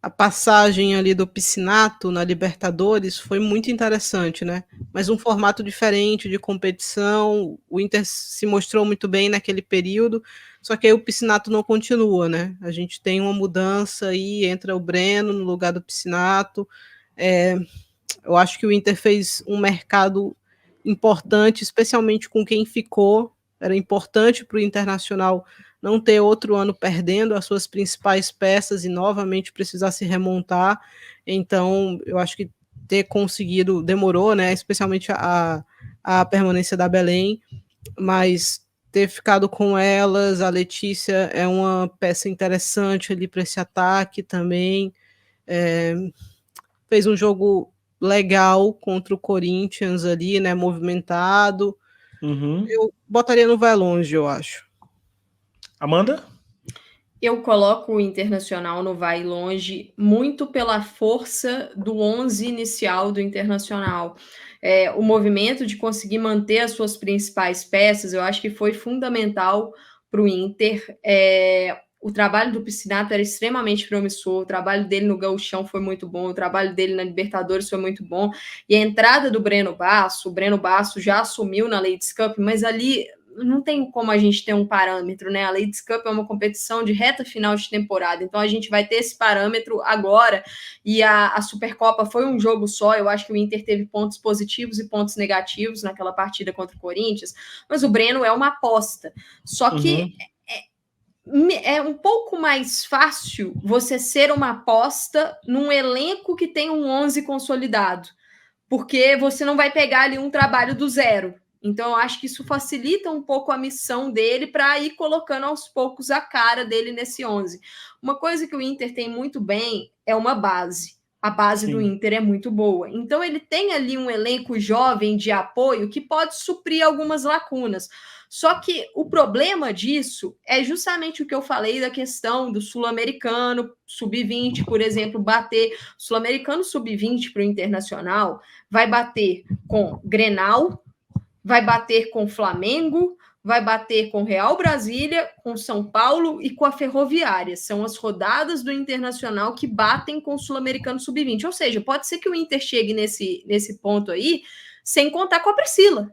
B: A passagem ali do Piscinato na Libertadores foi muito interessante, né? Mas um formato diferente de competição, o Inter se mostrou muito bem naquele período, só que aí o Piscinato não continua, né? A gente tem uma mudança aí, entra o Breno no lugar do Piscinato. Eu acho que o Inter fez um mercado importante, especialmente com quem ficou. Era importante para o Internacional não ter outro ano perdendo as suas principais peças e novamente precisar se remontar. Então, eu acho que ter conseguido, demorou, né? Especialmente a permanência da Belém, mas ter ficado com elas, a Letícia é uma peça interessante ali para esse ataque também. Fez um jogo legal contra o Corinthians ali, né? Movimentado. Eu botaria no Vai Longe, eu acho.
A: Amanda?
C: Eu coloco o Internacional no Vai Longe muito pela força do 11 inicial do Internacional. O movimento de conseguir manter as suas principais peças, eu acho que foi fundamental para o Inter. O trabalho do Piscinato era extremamente promissor, o trabalho dele no Gauchão foi muito bom, o trabalho dele na Libertadores foi muito bom, e a entrada do Breno Basso, o Breno Basso já assumiu na Ladies Cup, mas ali não tem como a gente ter um parâmetro, né? A Ladies Cup é uma competição de reta final de temporada, então a gente vai ter esse parâmetro agora, e a Supercopa foi um jogo só. Eu acho que o Inter teve pontos positivos e pontos negativos naquela partida contra o Corinthians, mas o Breno é uma aposta, só que é um pouco mais fácil você ser uma aposta num elenco que tem um 11 consolidado, porque você não vai pegar ali um trabalho do zero. Então, eu acho que isso facilita um pouco a missão dele para ir colocando aos poucos a cara dele nesse 11. Uma coisa que o Inter tem muito bem é uma base. A base do Inter é muito boa. Então, ele tem ali um elenco jovem de apoio que pode suprir algumas lacunas. Só que o problema disso é justamente o que eu falei da questão do sul-americano, sub-20, por exemplo, bater. Sul-americano sub-20 para o Internacional vai bater com Grenal, vai bater com Flamengo, vai bater com Real Brasília, com São Paulo e com a Ferroviária. São as rodadas do Internacional que batem com o Sul-Americano sub-20. Ou seja, pode ser que o Inter chegue nesse ponto aí sem contar com a Priscila.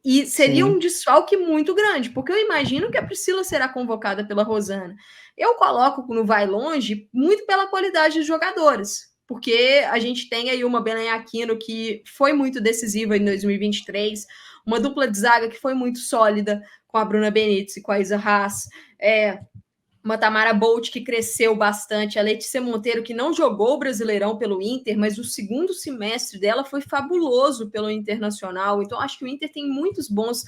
C: E seria um desfalque muito grande, porque eu imagino que a Priscila será convocada pela Rosana. Eu coloco no Vai Longe muito pela qualidade dos jogadores, porque a gente tem aí uma Belém Aquino que foi muito decisiva em 2023, uma dupla de zaga que foi muito sólida com a Bruna Benítez e com a Isa Haas, uma Tamara Bolt que cresceu bastante, a Letícia Monteiro que não jogou o Brasileirão pelo Inter, mas o segundo semestre dela foi fabuloso pelo Internacional. Então acho que o Inter tem muitos boas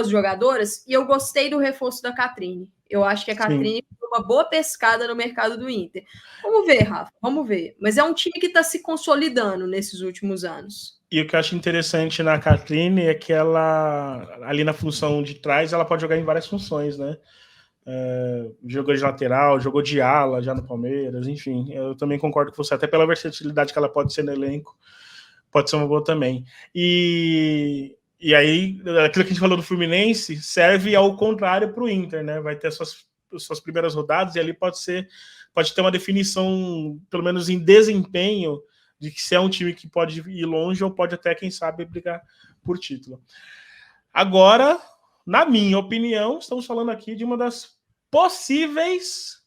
C: jogadoras, e eu gostei do reforço da Catrine. Eu acho que a Catrine foi uma boa pescada no mercado do Inter. Vamos ver, Rafa, vamos ver. Mas é um time que está se consolidando nesses últimos anos.
A: E o que eu acho interessante na Catrine é que ela, ali na função de trás, ela pode jogar em várias funções, né? Jogou de lateral, jogou de ala já no Palmeiras, enfim, eu também concordo com você, até pela versatilidade que ela pode ser no elenco, pode ser uma boa também. E aí, aquilo que a gente falou do Fluminense serve ao contrário para o Inter, né? Vai ter suas primeiras rodadas e ali pode ter uma definição, pelo menos em desempenho, de que se é um time que pode ir longe ou pode até, quem sabe, brigar por título. Agora, na minha opinião, estamos falando aqui de uma das possíveis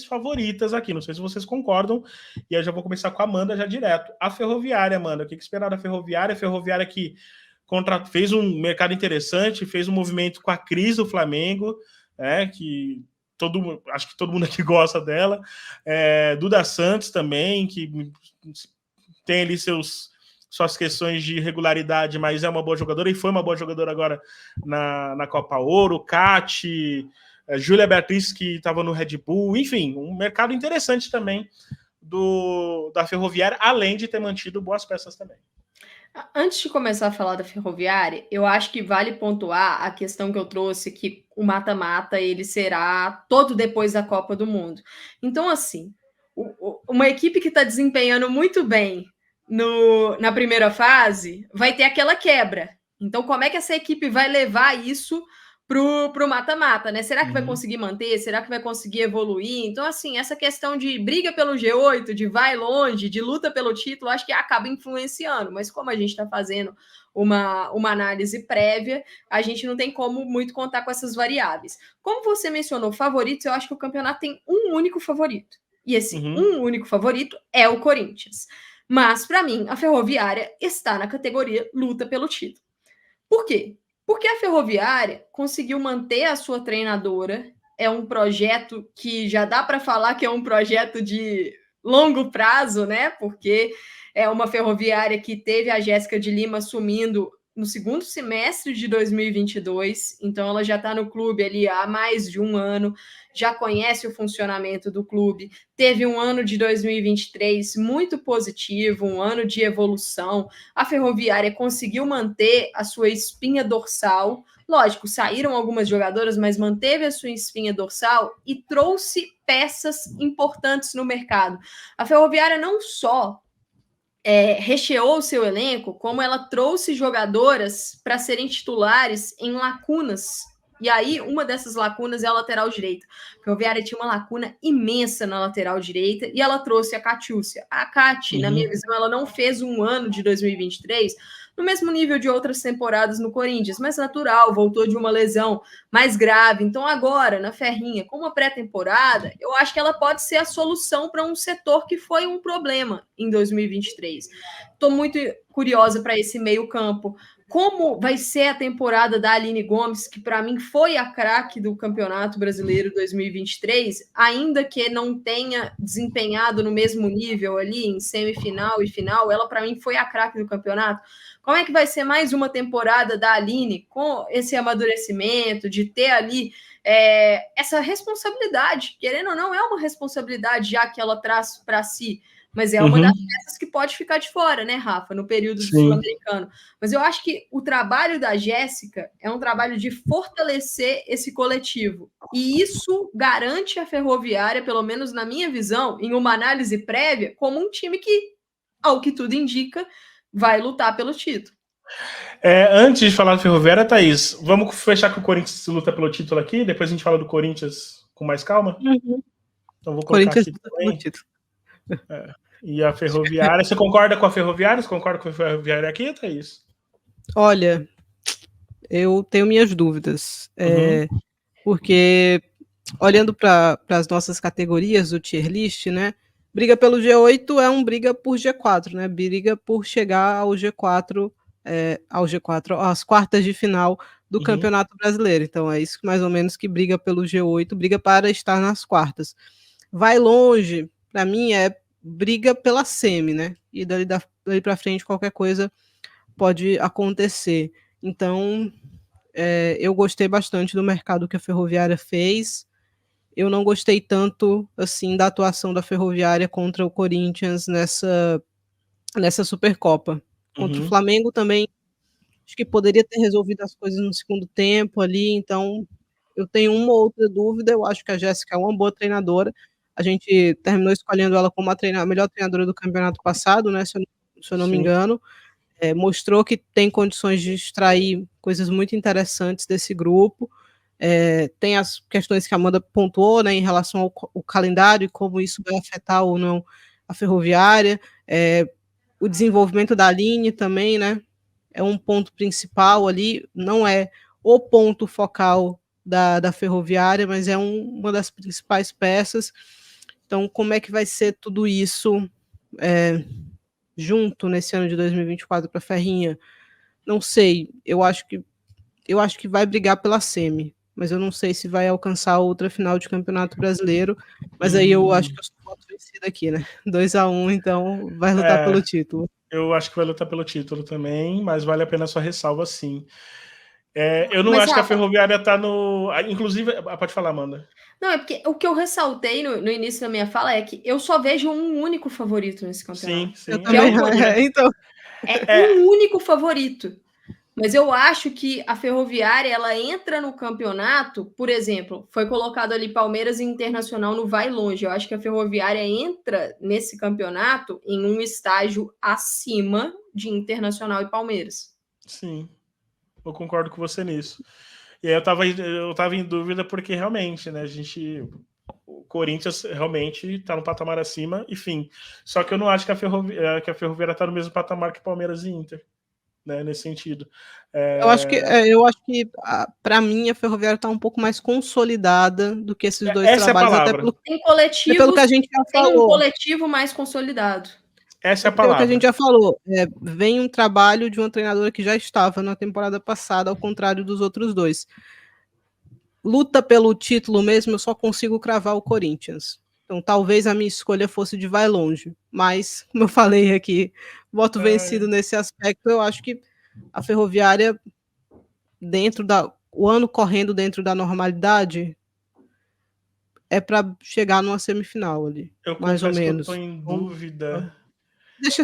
A: favoritas aqui. Não sei se vocês concordam. E eu já vou começar com a Amanda já direto. A Ferroviária, Amanda. O que esperar da Ferroviária? A Ferroviária que fez um mercado interessante, fez um movimento com a Cris do Flamengo, que acho que todo mundo aqui gosta dela. Duda Santos também, que tem ali seus suas questões de regularidade, mas é uma boa jogadora e foi uma boa jogadora agora na Copa Ouro. Cate, Júlia Beatriz, que estava no Red Bull, enfim, um mercado interessante também da Ferroviária, além de ter mantido boas peças também.
C: Antes de começar a falar da Ferroviária, eu acho que vale pontuar a questão que eu trouxe, que o mata-mata ele será todo depois da Copa do Mundo. Então, assim, uma equipe que está desempenhando muito bem na primeira fase vai ter aquela quebra. Então, como é que essa equipe vai levar isso pro mata-mata, né? Será que vai conseguir manter? Será que vai conseguir evoluir? Então, assim, essa questão de briga pelo G8, de vai longe, de luta pelo título, acho que acaba influenciando. Mas como a gente está fazendo uma análise prévia, a gente não tem como muito contar com essas variáveis. Como você mencionou favoritos, eu acho que o campeonato tem um único favorito. E esse um único favorito é o Corinthians. Mas, para mim, a Ferroviária está na categoria luta pelo título. Por quê? Porque a Ferroviária conseguiu manter a sua treinadora. É um projeto que já dá para falar que é um projeto de longo prazo, né? Porque é uma Ferroviária que teve a Jéssica de Lima assumindo no segundo semestre de 2022, então ela já está no clube ali há mais de um ano, já conhece o funcionamento do clube, teve um ano de 2023 muito positivo, um ano de evolução, a Ferroviária conseguiu manter a sua espinha dorsal, lógico, saíram algumas jogadoras, mas manteve a sua espinha dorsal e trouxe peças importantes no mercado. A Ferroviária não só recheou o seu elenco, como ela trouxe jogadoras para serem titulares em lacunas. E aí, uma dessas lacunas é a lateral direita. A Ferroviária tinha uma lacuna imensa na lateral direita e ela trouxe a Catiúcia. A Cati, na minha visão, ela não fez um ano de 2023 no mesmo nível de outras temporadas no Corinthians, mas natural, voltou de uma lesão mais grave. Então, agora, na Ferrinha, com uma pré-temporada, eu acho que ela pode ser a solução para um setor que foi um problema em 2023. Estou muito curiosa para esse meio-campo. Como vai ser a temporada da Aline Gomes, que para mim foi a craque do Campeonato Brasileiro 2023, ainda que não tenha desempenhado no mesmo nível ali em semifinal e final, ela para mim foi a craque do campeonato. Como é que vai ser mais uma temporada da Aline com esse amadurecimento, de ter ali essa responsabilidade? Querendo ou não, é uma responsabilidade já que ela traz para si, mas é uma das peças que pode ficar de fora, né, Rafa, no período do Sul-Americano. Mas eu acho que o trabalho da Jéssica é um trabalho de fortalecer esse coletivo. E isso garante a Ferroviária, pelo menos na minha visão, em uma análise prévia, como um time que, ao que tudo indica, vai lutar pelo título.
A: Antes de falar do Ferroviária, Thaís, vamos fechar que o Corinthians luta pelo título aqui, depois a gente fala do Corinthians com mais calma? Então vou colocar aqui também. E a Ferroviária, você concorda com a Ferroviária? Você concorda com a Ferroviária aqui, Thaís?
B: Olha, eu tenho minhas dúvidas, porque olhando para as nossas categorias do tier list, né, briga pelo G8 é um briga por G4, né, briga por chegar ao G4, às quartas de final do Campeonato Brasileiro. Então é isso mais ou menos que briga pelo G8, briga para estar nas quartas. Vai longe, para mim briga pela semi, né? E dali para frente qualquer coisa pode acontecer. Então, eu gostei bastante do mercado que a Ferroviária fez. Eu não gostei tanto, assim, da atuação da Ferroviária contra o Corinthians nessa Supercopa. Contra o Flamengo também, acho que poderia ter resolvido as coisas no segundo tempo ali. Então, eu tenho uma ou outra dúvida. Eu acho que a Jéssica é uma boa treinadora. A gente terminou escolhendo ela como a melhor treinadora do campeonato passado, né? Se eu não me engano. Mostrou que tem condições de extrair coisas muito interessantes desse grupo. Tem as questões que a Amanda pontuou, né, em relação ao calendário e como isso vai afetar ou não a Ferroviária. O desenvolvimento da Aline também, né? É um ponto principal ali. Não é o ponto focal da Ferroviária, mas é uma das principais peças. Então, como é que vai ser tudo isso junto nesse ano de 2024 para a Ferrinha? Não sei. Eu acho que vai brigar pela semi, mas eu não sei se vai alcançar outra final de Campeonato Brasileiro. Mas aí eu acho que eu sou voto vencido aqui, né? 2-1, então vai lutar pelo título.
A: Eu acho que vai lutar pelo título também, mas vale a pena a sua ressalva, sim. Eu não
C: Mas,
A: acho que a
C: Rafa,
A: Ferroviária tá no... Inclusive... Pode falar, Amanda.
C: não, é porque o que eu ressaltei no início da minha fala é que eu só vejo um único favorito nesse
A: Sim,
C: campeonato.
B: Eu
A: sim.
C: Que é
B: também.
C: o Corinthians.
B: Então,
C: Um único favorito. Mas eu acho que a Ferroviária, ela entra no campeonato, por exemplo, foi colocado ali Palmeiras e Internacional no vai longe. Eu acho que a Ferroviária entra nesse campeonato em um estágio acima de Internacional e Palmeiras.
A: Sim, eu concordo com você nisso. E aí eu tava em dúvida porque realmente, né, o Corinthians realmente tá no patamar acima, enfim. Só que eu não acho que a Ferroviária tá no mesmo patamar que Palmeiras e Inter, né, nesse sentido.
B: eu acho que para mim a Ferroviária está um pouco mais consolidada do que esses dois
A: Essa é a
B: trabalhos,
A: palavra.
C: Tem
B: pelo que a gente já
C: tem um
B: falou.
C: coletivo mais consolidado.
A: Essa é a
B: Pelo que a gente
A: palavra.
B: já falou, vem um trabalho de uma treinadora que já estava na temporada passada, ao contrário dos outros dois. Luta pelo título mesmo, eu só consigo cravar o Corinthians. Então, talvez a minha escolha fosse de vai longe. Mas, como eu falei aqui, voto vencido nesse aspecto. Eu acho que a Ferroviária, o ano correndo dentro da normalidade, é para chegar numa semifinal ali,
A: Eu
B: mais ou
A: confesso que eu tô
B: menos.
A: em dúvida.
B: Deixa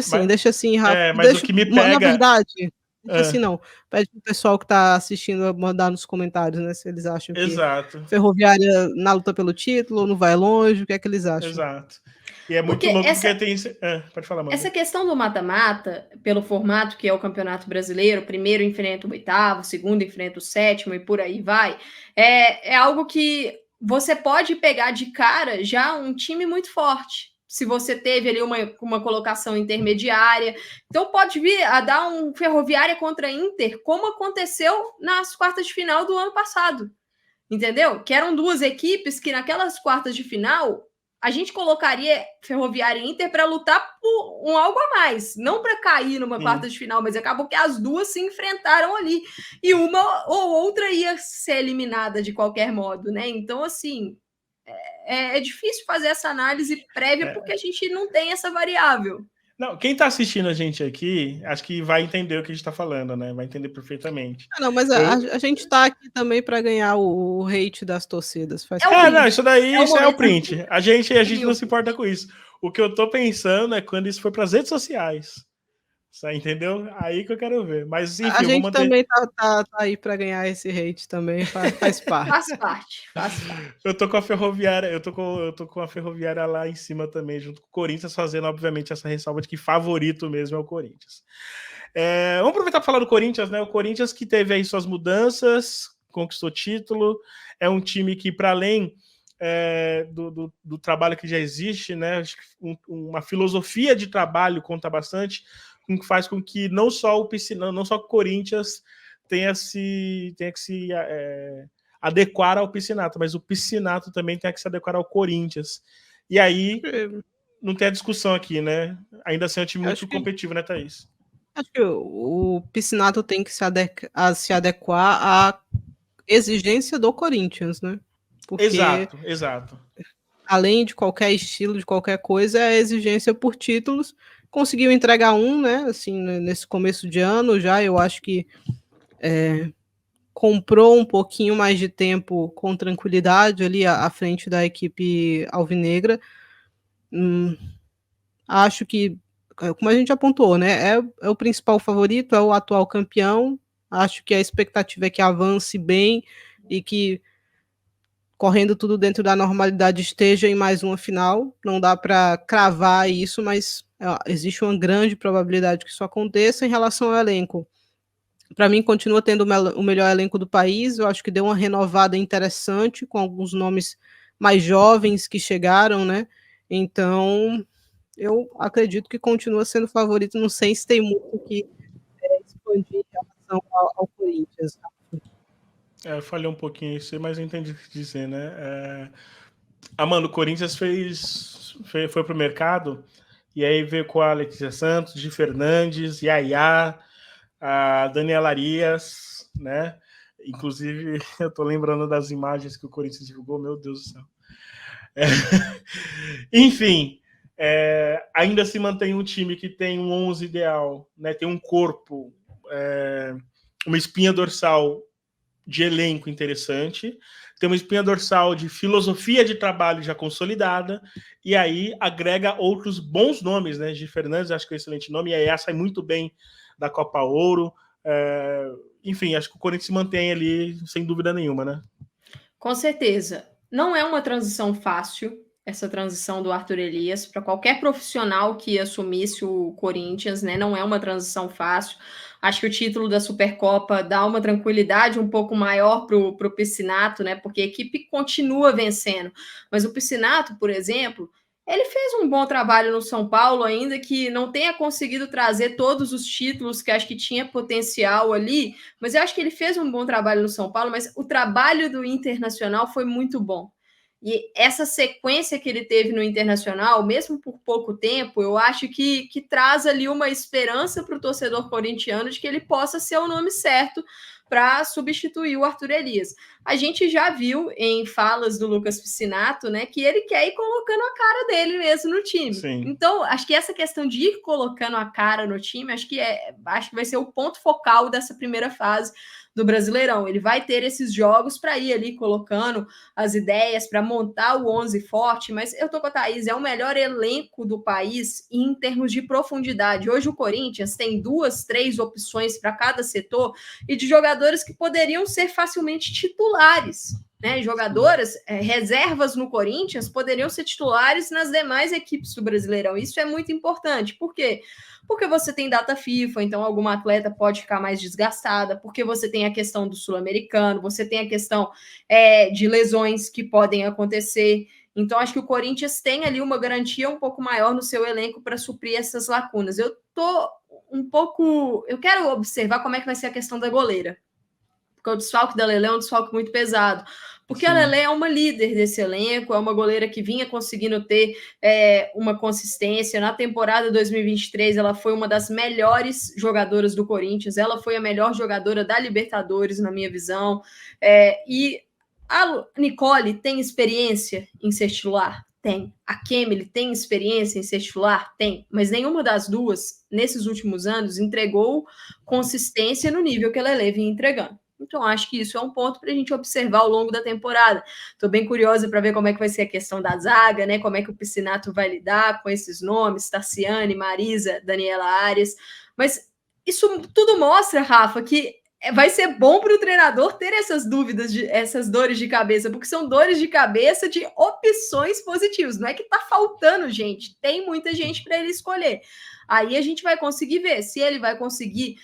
B: assim, Rafa.
A: Mas o que me
B: Na
A: pega...
B: verdade, deixa assim não. Pede pro pessoal que tá assistindo mandar nos comentários, né? Se eles acham que
A: Exato.
B: Ferroviária na luta pelo título, não vai longe, o que é que eles acham?
A: Exato. E é muito
C: Porque
A: louco porque tem... pode falar, Amanda.
C: essa questão do mata-mata, pelo formato que é o Campeonato Brasileiro, primeiro enfrenta o oitavo, segundo enfrenta o sétimo e por aí vai, é algo que você pode pegar de cara já um time muito forte. Se você teve ali uma colocação intermediária. Então pode vir a dar um Ferroviária contra Inter, como aconteceu nas quartas de final do ano passado. Entendeu? Que eram duas equipes que naquelas quartas de final a gente colocaria Ferroviária e Inter para lutar por um algo a mais, não para cair numa quarta de final, mas acabou que as duas se enfrentaram ali e uma ou outra ia ser eliminada de qualquer modo, né? Então, assim, é difícil fazer essa análise prévia porque a gente não tem essa variável.
A: Não, quem tá assistindo a gente aqui, acho que vai entender o que a gente tá falando, né? Vai entender perfeitamente.
B: Não, mas a gente tá aqui também para ganhar o hate das torcidas.
A: Não, isso daí isso é o print. A gente não se importa com isso. O que eu tô pensando é quando isso foi para as redes sociais. Você entendeu? Aí que eu quero ver. Mas enfim,
B: a gente também tá aí para ganhar esse hate também, faz parte.
C: Faz parte.
A: Eu tô com a Ferroviária, eu tô com a Ferroviária lá em cima também, junto com o Corinthians, fazendo, obviamente, essa ressalva de que favorito mesmo é o Corinthians. Vamos aproveitar para falar do Corinthians, né? O Corinthians que teve aí suas mudanças, conquistou título, é um time que, para além do trabalho que já existe, né? Acho que uma filosofia de trabalho conta bastante, que faz com que não só o Corinthians tenha que se adequar ao Piscinato, mas o Piscinato também tem que se adequar ao Corinthians. E aí não tem a discussão aqui, né? Ainda assim é um time muito competitivo, né, Thaís?
B: Acho que o Piscinato tem que se adequar à exigência do Corinthians, né? Porque,
A: exato.
B: Além de qualquer estilo, de qualquer coisa, é a exigência por títulos. Conseguiu entregar né? Assim, nesse começo de ano já, eu acho que comprou um pouquinho mais de tempo com tranquilidade ali à frente da equipe alvinegra. Acho que, como a gente apontou, né? É o principal favorito, é o atual campeão. Acho que a expectativa é que avance bem e que, correndo tudo dentro da normalidade, esteja em mais uma final. Não dá para cravar isso, mas existe uma grande probabilidade que isso aconteça. Em relação ao elenco, para mim, continua tendo o melhor elenco do país. Eu acho que deu uma renovada interessante, com alguns nomes mais jovens que chegaram, né? Então, eu acredito que continua sendo favorito. Não sei se tem muito que expandir em relação ao Corinthians.
A: Eu falei um pouquinho isso, mas eu entendi o que dizer, né? Amanda, o Corinthians foi pro mercado e aí veio com a Letícia Santos, Di Fernandes, Yaya, a Daniela Arias, né? Inclusive, eu tô lembrando das imagens que o Corinthians divulgou, meu Deus do céu. Enfim, Ainda se mantém um time que tem um 11 ideal, né? Tem um corpo, uma espinha dorsal de elenco interessante, tem uma espinha dorsal de filosofia de trabalho já consolidada, e aí agrega outros bons nomes, né? Gi Fernandes, acho que é um excelente nome, e aí sai muito bem da Copa Ouro. Enfim, acho que o Corinthians se mantém ali, sem dúvida nenhuma, né?
C: Com certeza. Não é uma transição fácil, essa transição do Arthur Elias, para qualquer profissional que assumisse o Corinthians, né? Não é uma transição fácil. Acho que o título da Supercopa dá uma tranquilidade um pouco maior para o Piscinato, né? Porque a equipe continua vencendo. Mas o Piscinato, por exemplo, ele fez um bom trabalho no São Paulo, ainda que não tenha conseguido trazer todos os títulos que acho que tinha potencial ali, mas eu acho que ele fez um bom trabalho no São Paulo, mas o trabalho do Internacional foi muito bom. E essa sequência que ele teve no Internacional, mesmo por pouco tempo, eu acho que traz ali uma esperança para o torcedor corintiano de que ele possa ser o nome certo para substituir o Arthur Elias. A gente já viu em falas do Lucas Piscinato, né, que ele quer ir colocando a cara dele mesmo no time.
A: Sim.
C: Então, acho que essa questão de ir colocando a cara no time, acho que vai ser o ponto focal dessa primeira fase do Brasileirão. Ele vai ter esses jogos para ir ali colocando as ideias, para montar o 11 forte, mas eu tô com a Thaís, é o melhor elenco do país em termos de profundidade. Hoje o Corinthians tem 2, 3 opções para cada setor e de jogadores que poderiam ser facilmente titulares. Né, jogadoras, reservas no Corinthians poderiam ser titulares nas demais equipes do Brasileirão. Isso é muito importante. Por quê? Porque você tem data FIFA, então alguma atleta pode ficar mais desgastada, porque você tem a questão do sul-americano, você tem a questão de lesões que podem acontecer. Então, acho que o Corinthians tem ali uma garantia um pouco maior no seu elenco para suprir essas lacunas. Eu quero observar como é que vai ser a questão da goleira. Porque o desfalque da Lelê é um desfalque muito pesado. Porque Sim. A Lelê é uma líder desse elenco, é uma goleira que vinha conseguindo ter uma consistência. Na temporada 2023, ela foi uma das melhores jogadoras do Corinthians, ela foi a melhor jogadora da Libertadores, na minha visão. E a Nicole tem experiência em ser titular? Tem. A Kemily tem experiência em ser titular? Tem. Mas nenhuma das duas, nesses últimos anos, entregou consistência no nível que a Lelê vinha entregando. Então, acho que isso é um ponto para a gente observar ao longo da temporada. Estou bem curiosa para ver como é que vai ser a questão da zaga, né? Como é que o Piscinato vai lidar com esses nomes, Tarciane, Marisa, Daniela Arias. Mas isso tudo mostra, Rafa, que vai ser bom para o treinador ter essas dúvidas, essas dores de cabeça, porque são dores de cabeça de opções positivas. Não é que está faltando gente, tem muita gente para ele escolher. Aí a gente vai conseguir ver se ele vai conseguir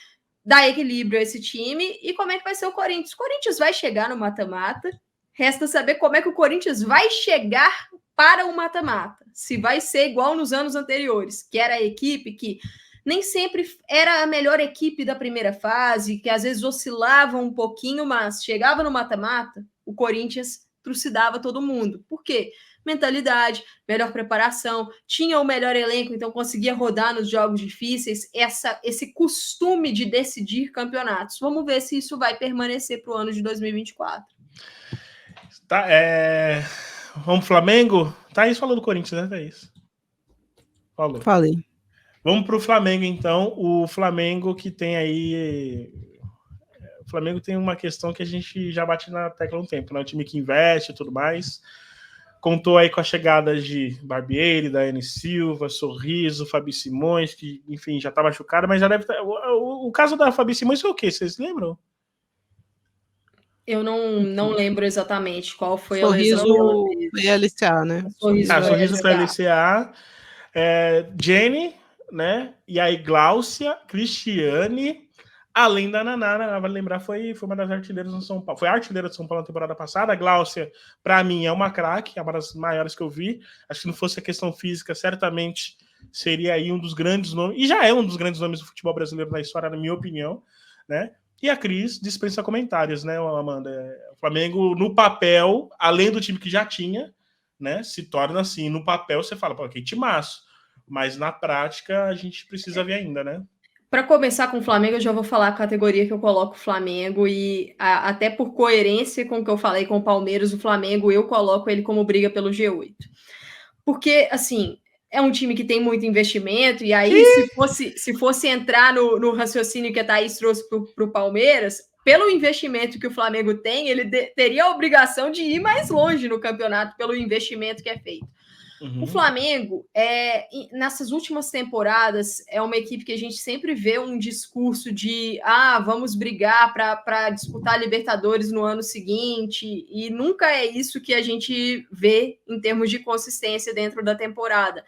C: dar equilíbrio a esse time e como é que vai ser o Corinthians. O Corinthians vai chegar no mata-mata, resta saber como é que o Corinthians vai chegar para o mata-mata. Se vai ser igual nos anos anteriores, que era a equipe que nem sempre era a melhor equipe da primeira fase, que às vezes oscilava um pouquinho, mas chegava no mata-mata, o Corinthians trucidava todo mundo. Por quê? Mentalidade, melhor preparação, tinha o melhor elenco, então conseguia rodar nos jogos difíceis, esse costume de decidir campeonatos. Vamos ver se isso vai permanecer para o ano de 2024.
A: Tá, vamos pro Flamengo? Thaís falou do Corinthians, né, Thaís? Falou.
B: Falei.
A: Vamos pro Flamengo, então. O Flamengo que tem aí... O Flamengo tem uma questão que a gente já bate na tecla há um tempo, né? O time que investe e tudo mais. Contou aí com a chegada de Barbieri, Daiane Silva, Sorriso, Fabi Simões, que, enfim, já tá machucada, mas já deve estar... O caso da Fabi Simões foi o quê? Vocês lembram?
C: Eu não lembro exatamente qual foi
B: Sorriso
C: a lesão.
B: Foi LCA, né?
A: Sorriso foi LCA. Jenny, né? E aí Gláucia, Cristiane, além da Naná, vale lembrar, foi uma das artilheiras no São Paulo. Foi a artilheira de São Paulo na temporada passada. A Gláucia, para mim, é uma craque, é uma das maiores que eu vi. Acho que não fosse a questão física, certamente seria aí um dos grandes nomes, e já é um dos grandes nomes do futebol brasileiro na história, na minha opinião, né? E a Cris dispensa comentários, né, Amanda? O Flamengo, no papel, além do time que já tinha, né, se torna assim, no papel você fala, pô, que timaço. Mas na prática a gente precisa ver ainda, né?
C: Para começar com o Flamengo, eu já vou falar a categoria que eu coloco o Flamengo e até por coerência com o que eu falei com o Palmeiras, o Flamengo, eu coloco ele como briga pelo G8. Porque, assim, é um time que tem muito investimento, e aí se fosse entrar no raciocínio que a Thaís trouxe para o Palmeiras, pelo investimento que o Flamengo tem, ele teria a obrigação de ir mais longe no campeonato pelo investimento que é feito. Uhum. O Flamengo, nessas últimas temporadas, é uma equipe que a gente sempre vê um discurso de vamos brigar para disputar a Libertadores no ano seguinte, e nunca é isso que a gente vê em termos de consistência dentro da temporada.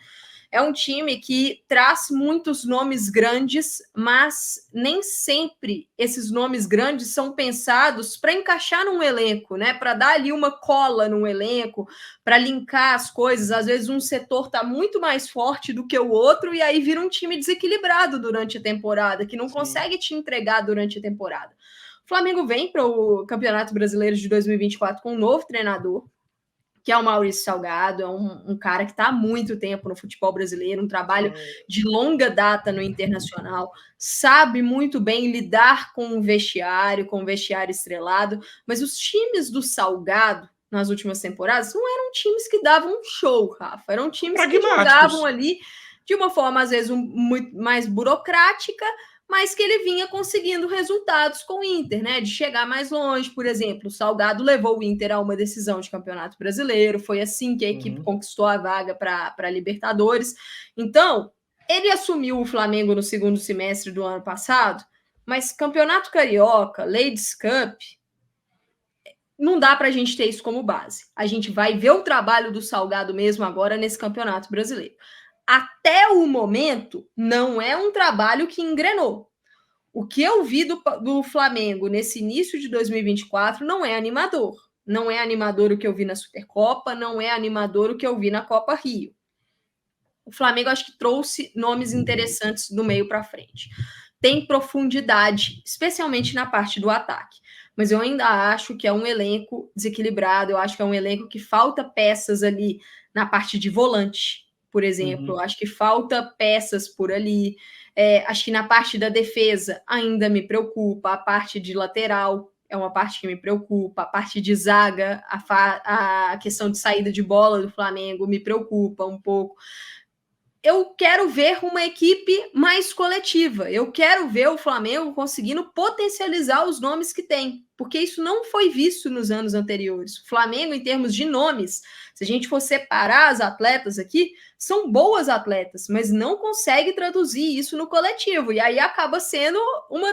C: É um time que traz muitos nomes grandes, mas nem sempre esses nomes grandes são pensados para encaixar num elenco, né? Para dar ali uma cola num elenco, para linkar as coisas. Às vezes um setor está muito mais forte do que o outro e aí vira um time desequilibrado durante a temporada, que não consegue te entregar durante a temporada. O Flamengo vem para o Campeonato Brasileiro de 2024 com um novo treinador, que é o Maurício Salgado, é um cara que está há muito tempo no futebol brasileiro, um trabalho de longa data no Internacional, sabe muito bem lidar com o vestiário estrelado, mas os times do Salgado, nas últimas temporadas, não eram times que davam um show, Rafa, eram times que jogavam ali de uma forma, às vezes, muito mais burocrática, mas que ele vinha conseguindo resultados com o Inter, né? De chegar mais longe, por exemplo. O Salgado levou o Inter a uma decisão de Campeonato Brasileiro, foi assim que a equipe conquistou a vaga para a Libertadores. Então, ele assumiu o Flamengo no segundo semestre do ano passado, mas Campeonato Carioca, Ladies Cup, não dá para a gente ter isso como base. A gente vai ver o trabalho do Salgado mesmo agora nesse Campeonato Brasileiro. Até o momento, não é um trabalho que engrenou. O que eu vi do Flamengo nesse início de 2024 não é animador. Não é animador o que eu vi na Supercopa, não é animador o que eu vi na Copa Rio. O Flamengo acho que trouxe nomes interessantes do meio para frente. Tem profundidade, especialmente na parte do ataque. Mas eu ainda acho que é um elenco desequilibrado, eu acho que é um elenco que falta peças ali na parte de volante, por exemplo, acho que falta peças por ali, acho que na parte da defesa ainda me preocupa, a parte de lateral é uma parte que me preocupa, a parte de zaga, a questão de saída de bola do Flamengo me preocupa um pouco. Eu quero ver uma equipe mais coletiva, eu quero ver o Flamengo conseguindo potencializar os nomes que tem, porque isso não foi visto nos anos anteriores. O Flamengo, em termos de nomes, se a gente for separar as atletas aqui, são boas atletas, mas não consegue traduzir isso no coletivo, e aí acaba sendo uma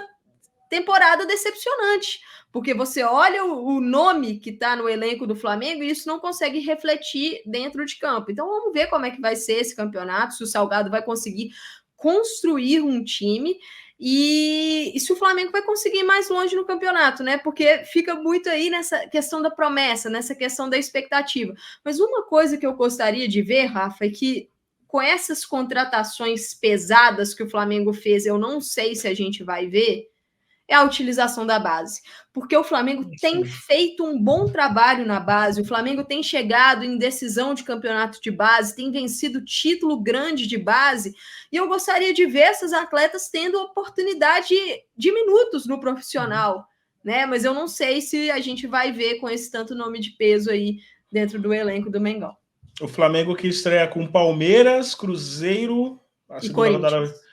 C: temporada decepcionante, porque você olha o nome que está no elenco do Flamengo e isso não consegue refletir dentro de campo. Então vamos ver como é que vai ser esse campeonato, se o Salgado vai conseguir construir um time e se o Flamengo vai conseguir ir mais longe no campeonato, né? Porque fica muito aí nessa questão da promessa, nessa questão da expectativa. Mas uma coisa que eu gostaria de ver, Rafa, é que com essas contratações pesadas que o Flamengo fez, eu não sei se a gente vai ver, é a utilização da base, porque o Flamengo tem feito um bom trabalho na base, o Flamengo tem chegado em decisão de campeonato de base, tem vencido título grande de base, e eu gostaria de ver essas atletas tendo oportunidade de minutos no profissional, né? Mas eu não sei se a gente vai ver com esse tanto nome de peso aí dentro do elenco do Mengão.
A: O Flamengo que estreia com Palmeiras, Cruzeiro
C: e Corinthians.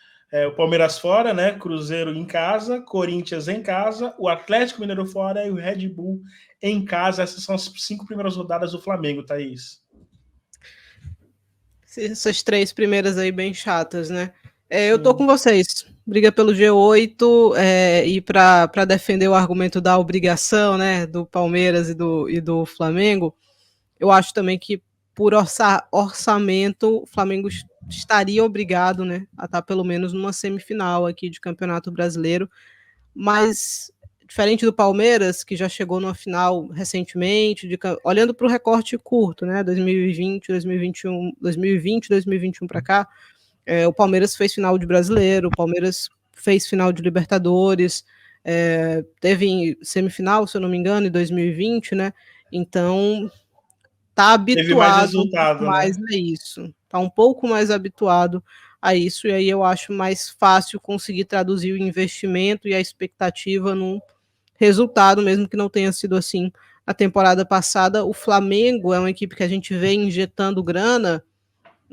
A: O Palmeiras fora, né? Cruzeiro em casa, Corinthians em casa, o Atlético Mineiro fora e o Red Bull em casa. Essas são as 5 primeiras rodadas do Flamengo, Thaís.
B: Essas 3 primeiras aí bem chatas, né? Eu tô com vocês. Briga pelo G8 e para defender o argumento da obrigação, né, do Palmeiras e do Flamengo, eu acho também que por orçamento o Flamengo estaria obrigado, né, a estar pelo menos numa semifinal aqui de Campeonato Brasileiro, mas diferente do Palmeiras, que já chegou numa final recentemente, olhando para o recorte curto, né, 2020, 2021 para cá, o Palmeiras fez final de Brasileiro, o Palmeiras fez final de Libertadores, teve semifinal, se eu não me engano, em 2020, né, então tá habituado mais a isso, tá um pouco mais habituado a isso, e aí eu acho mais fácil conseguir traduzir o investimento e a expectativa num resultado, mesmo que não tenha sido assim na temporada passada. O Flamengo é uma equipe que a gente vê injetando grana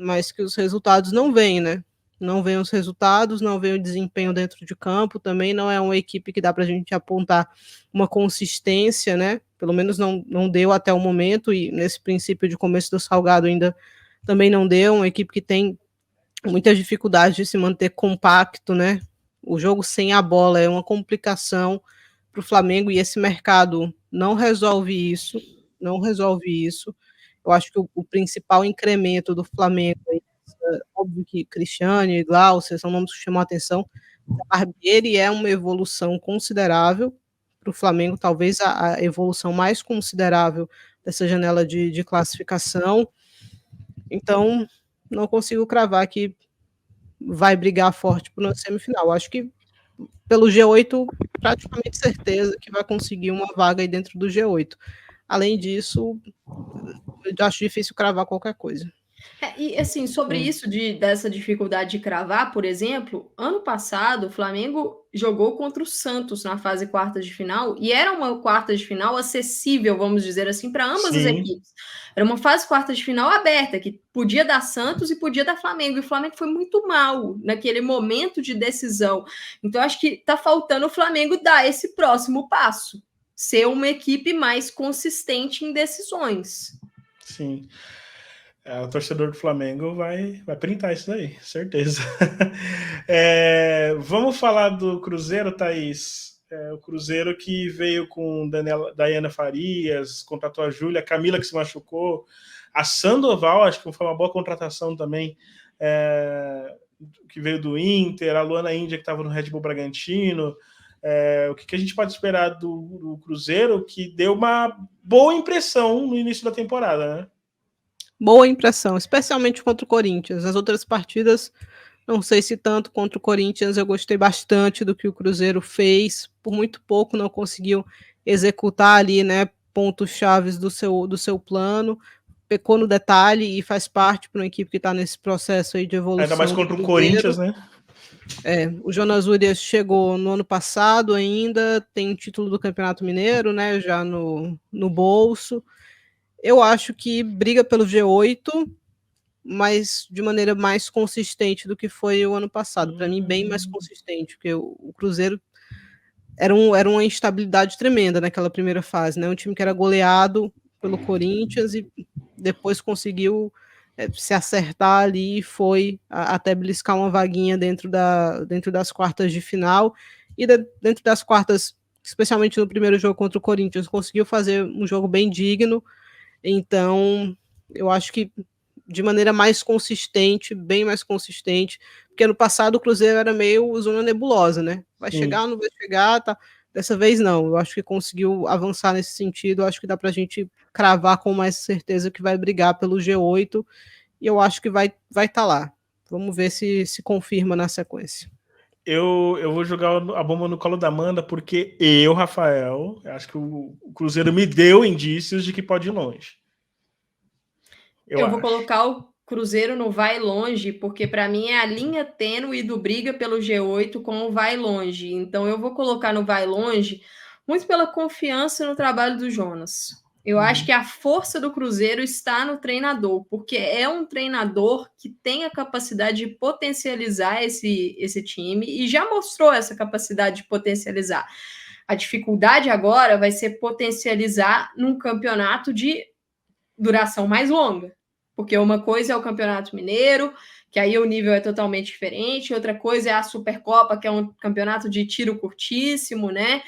B: mas que os resultados não vêm, né? Não vêm os resultados, não vem o desempenho dentro de campo, também não é uma equipe que dá para a gente apontar uma consistência, né? Pelo menos não deu até o momento, e nesse princípio de começo do Salgado ainda também não deu, uma equipe que tem muitas dificuldades de se manter compacto, né? O jogo sem a bola é uma complicação para o Flamengo, e esse mercado não resolve isso, não resolve isso. Eu acho que o principal incremento do Flamengo, óbvio que Cristiane e Glaucia são nomes que chamam a atenção, Barbieri é uma evolução considerável para o Flamengo, talvez a evolução mais considerável dessa janela de classificação. Então, não consigo cravar que vai brigar forte para uma semifinal. Acho que pelo G8, praticamente certeza que vai conseguir uma vaga aí dentro do G8. Além disso, eu acho difícil cravar qualquer coisa.
C: E assim, sobre isso dessa dificuldade de cravar, por exemplo, ano passado o Flamengo jogou contra o Santos na fase quartas de final, e era uma quarta de final acessível, vamos dizer assim, para ambas as equipes. Era uma fase quarta de final aberta, que podia dar Santos e podia dar Flamengo, e o Flamengo foi muito mal naquele momento de decisão. Então, acho que está faltando o Flamengo dar esse próximo passo, ser uma equipe mais consistente em decisões.
A: Sim. O torcedor do Flamengo vai printar isso daí, certeza. Vamos falar do Cruzeiro, Thaís. O Cruzeiro que veio com Daiana Farias, contratou a Júlia, a Camila que se machucou, a Sandoval, acho que foi uma boa contratação também, que veio do Inter, a Luana Índia que estava no Red Bull Bragantino. O que a gente pode esperar do Cruzeiro, que deu uma boa impressão no início da temporada, né?
B: Boa impressão, especialmente contra o Corinthians. As outras partidas, não sei se tanto contra o Corinthians, eu gostei bastante do que o Cruzeiro fez. Por muito pouco não conseguiu executar ali, né, pontos chaves do seu plano. Pecou no detalhe e faz parte para uma equipe que está nesse processo aí de evolução.
A: Ainda mais contra o Corinthians, né?
B: O Jonas Urias chegou no ano passado ainda, tem o título do Campeonato Mineiro, né, já no bolso. Eu acho que briga pelo G8, mas de maneira mais consistente do que foi o ano passado. Para mim, bem mais consistente, porque o Cruzeiro era uma instabilidade tremenda naquela primeira fase, né? Um time que era goleado pelo Corinthians e depois conseguiu se acertar ali e foi até beliscar uma vaguinha dentro das quartas de final. E dentro das quartas, especialmente no primeiro jogo contra o Corinthians, conseguiu fazer um jogo bem digno. Então, eu acho que de maneira mais consistente, bem mais consistente, porque ano passado o Cruzeiro era meio zona nebulosa, né? Vai chegar, não vai chegar, tá? Dessa vez não, eu acho que conseguiu avançar nesse sentido, eu acho que dá pra gente cravar com mais certeza que vai brigar pelo G8, e eu acho que vai tá lá. Vamos ver se confirma na sequência.
A: Eu vou jogar a bomba no colo da Amanda, porque Rafael, acho que o Cruzeiro me deu indícios de que pode ir longe.
C: Eu vou colocar o Cruzeiro no vai longe, porque para mim é a linha tênue do briga pelo G8 com o vai longe. Então eu vou colocar no vai longe muito pela confiança no trabalho do Jonas. Eu acho que a força do Cruzeiro está no treinador, porque é um treinador que tem a capacidade de potencializar esse time e já mostrou essa capacidade de potencializar. A dificuldade agora vai ser potencializar num campeonato de duração mais longa, porque uma coisa é o Campeonato Mineiro, que aí o nível é totalmente diferente, outra coisa é a Supercopa, que é um campeonato de tiro curtíssimo, né?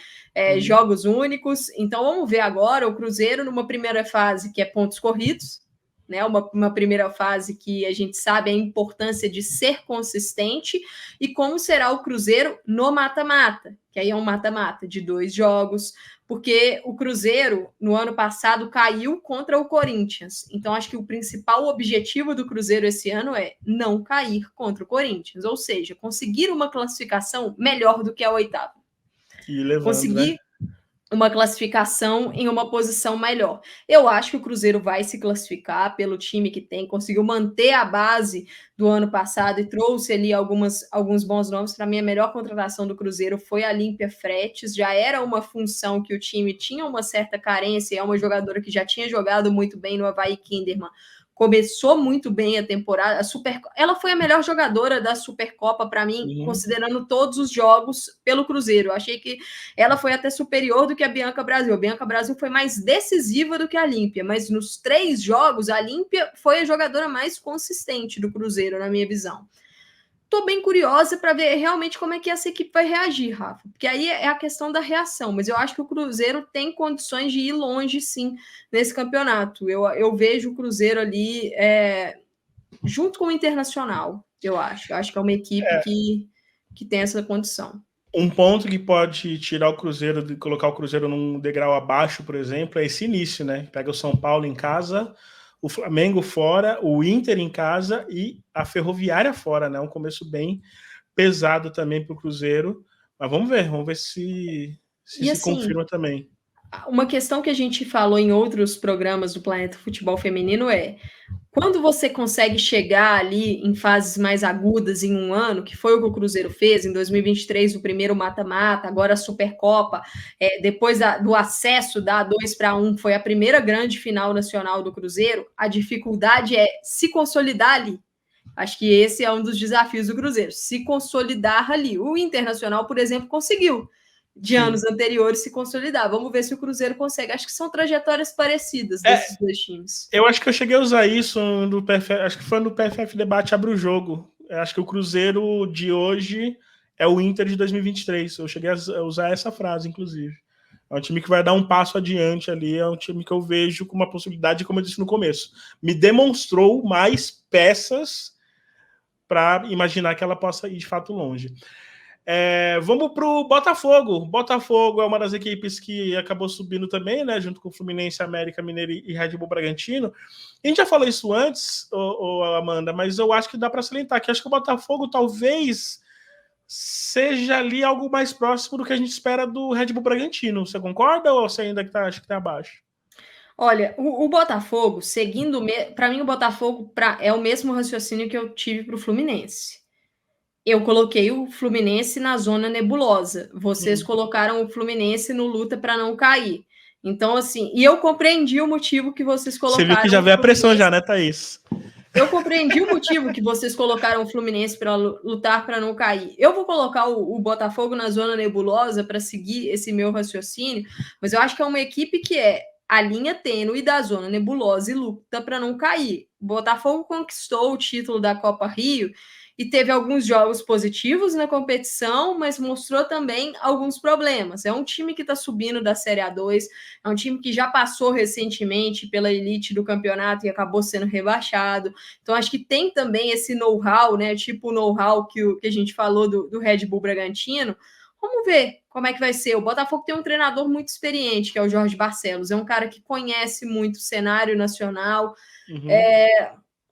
C: Jogos únicos. Então vamos ver agora o Cruzeiro numa primeira fase que é pontos corridos, né? Uma primeira fase que a gente sabe a importância de ser consistente, e como será o Cruzeiro no mata-mata, que aí é um mata-mata de 2 jogos, porque o Cruzeiro, no ano passado, caiu contra o Corinthians. Então, acho que o principal objetivo do Cruzeiro esse ano é não cair contra o Corinthians, ou seja, conseguir uma classificação melhor do que a oitava. Conseguir uma classificação em uma posição melhor. Eu acho que o Cruzeiro vai se classificar pelo time que tem, conseguiu manter a base do ano passado e trouxe ali alguns bons nomes. Para mim, a melhor contratação do Cruzeiro foi a Límpia Fretes, já era uma função que o time tinha uma certa carência, é uma jogadora que já tinha jogado muito bem no Avaí Kinderman começou muito bem a temporada. Ela foi a melhor jogadora da Supercopa, para mim, considerando todos os jogos pelo Cruzeiro. Eu achei que ela foi até superior do que a Bianca Brasil. A Bianca Brasil foi mais decisiva do que a Límpia, mas nos 3 jogos, a Límpia foi a jogadora mais consistente do Cruzeiro, na minha visão. Estou bem curiosa para ver realmente como é que essa equipe vai reagir, Rafa, porque aí é a questão da reação, mas eu acho que o Cruzeiro tem condições de ir longe, sim, nesse campeonato. Eu vejo o Cruzeiro ali junto com o Internacional, eu acho. Eu acho que é uma equipe que tem essa condição.
A: Um ponto que pode tirar o Cruzeiro, colocar o Cruzeiro num degrau abaixo, por exemplo, é esse início, né? Pega o São Paulo em casa, o Flamengo fora, o Inter em casa e a Ferroviária fora, né? Um começo bem pesado também para o Cruzeiro. Mas vamos ver se assim, confirma também.
C: Uma questão que a gente falou em outros programas do Planeta Futebol Feminino é: quando você consegue chegar ali em fases mais agudas em um ano, que foi o que o Cruzeiro fez em 2023, o primeiro mata-mata, agora a Supercopa, depois do acesso da 2-1, foi a primeira grande final nacional do Cruzeiro, a dificuldade é se consolidar ali. Acho que esse é um dos desafios do Cruzeiro, se consolidar ali. O Internacional, por exemplo, conseguiu de anos anteriores se consolidar. Vamos ver se o Cruzeiro consegue. Acho que são trajetórias parecidas desses dois times.
A: Eu acho que eu cheguei a usar isso no PFF, acho que foi no PFF Debate Abre o Jogo. Eu acho que o Cruzeiro de hoje é o Inter de 2023. Eu cheguei a usar essa frase, inclusive. É um time que vai dar um passo adiante ali, é um time que eu vejo com uma possibilidade, como eu disse no começo. Me demonstrou mais peças para imaginar que ela possa ir de fato longe. Vamos para o Botafogo. Botafogo é uma das equipes que acabou subindo também, né? Junto com o Fluminense, América Mineiro e Red Bull Bragantino. A gente já falou isso antes, Amanda, mas eu acho que dá para salientar que acho que o Botafogo talvez seja ali algo mais próximo do que a gente espera do Red Bull Bragantino. Você concorda ou você ainda acha que está abaixo?
C: Olha, o Botafogo, seguindo... Para mim, o Botafogo é o mesmo raciocínio que eu tive para o Fluminense. Eu coloquei o Fluminense na zona nebulosa. Vocês colocaram o Fluminense no luta para não cair. Então, assim... E eu compreendi o motivo que vocês colocaram...
A: Você viu que já veio a pressão já, né, Thaís?
C: Eu compreendi o motivo que vocês colocaram o Fluminense para lutar para não cair. Eu vou colocar o Botafogo na zona nebulosa para seguir esse meu raciocínio, mas eu acho que é uma equipe que é a linha tênue da zona nebulosa e luta para não cair. O Botafogo conquistou o título da Copa Rio e teve alguns jogos positivos na competição, mas mostrou também alguns problemas. É um time que está subindo da Série A2, é um time que já passou recentemente pela elite do campeonato e acabou sendo rebaixado. Então, acho que tem também esse know-how, né? Tipo o know-how que a gente falou do Red Bull Bragantino. Vamos ver como é que vai ser. O Botafogo tem um treinador muito experiente, que é o Jorge Barcelos. É um cara que conhece muito o cenário nacional.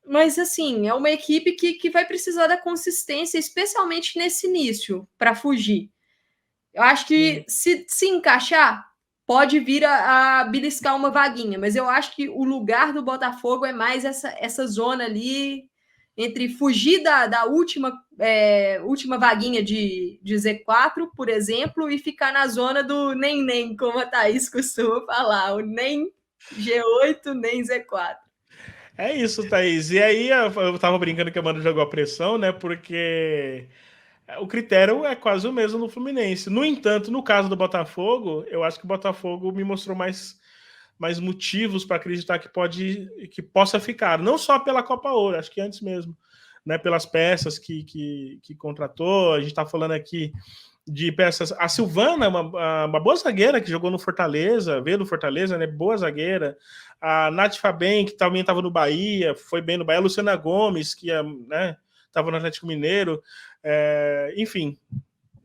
C: Mas, assim, é uma equipe que vai precisar da consistência, especialmente nesse início, para fugir. Eu acho que se encaixar, pode vir a beliscar uma vaguinha, mas eu acho que o lugar do Botafogo é mais essa zona ali, entre fugir da última vaguinha de Z4, por exemplo, e ficar na zona do nem, como a Thaís costuma falar, o nem G8, nem Z4.
A: É isso, Thaís. E aí eu tava brincando que a Amanda jogou a pressão, né? Porque o critério é quase o mesmo no Fluminense. No entanto, no caso do Botafogo, eu acho que o Botafogo me mostrou mais motivos para acreditar que possa ficar. Não só pela Copa Ouro, acho que antes mesmo, né? Pelas peças que contratou. A gente tá falando aqui de peças. A Silvana, uma boa zagueira que jogou no Fortaleza, veio do Fortaleza, né? Boa zagueira. A Nath Fabem, que também estava no Bahia, foi bem no Bahia. A Luciana Gomes, que estava no Atlético Mineiro. Enfim,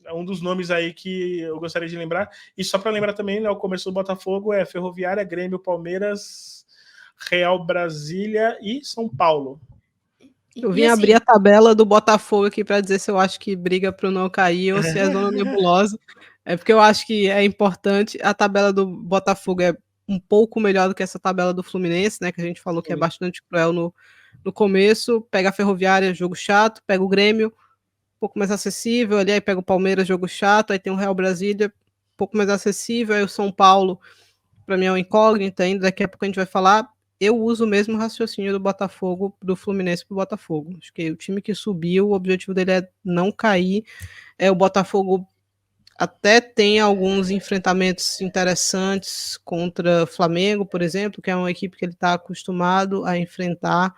A: é um dos nomes aí que eu gostaria de lembrar. E só para lembrar também, né, o começo do Botafogo é Ferroviária, Grêmio, Palmeiras, Real Brasília e São Paulo.
B: Eu vim abrir a tabela do Botafogo aqui para dizer se eu acho que briga para não cair ou se é zona nebulosa. É porque eu acho que é importante. A tabela do Botafogo é um pouco melhor do que essa tabela do Fluminense, né? Que a gente falou que é bastante cruel no começo. Pega a Ferroviária, jogo chato. Pega o Grêmio, um pouco mais acessível. Ali aí pega o Palmeiras, jogo chato. Aí tem o Real Brasília, um pouco mais acessível. Aí o São Paulo, para mim é uma incógnita ainda. Daqui a pouco a gente vai falar. eu uso o mesmo raciocínio do Botafogo, do Fluminense para o Botafogo. Acho que o time que subiu, o objetivo dele é não cair. O Botafogo até tem alguns enfrentamentos interessantes contra Flamengo, por exemplo, que é uma equipe que ele está acostumado a enfrentar,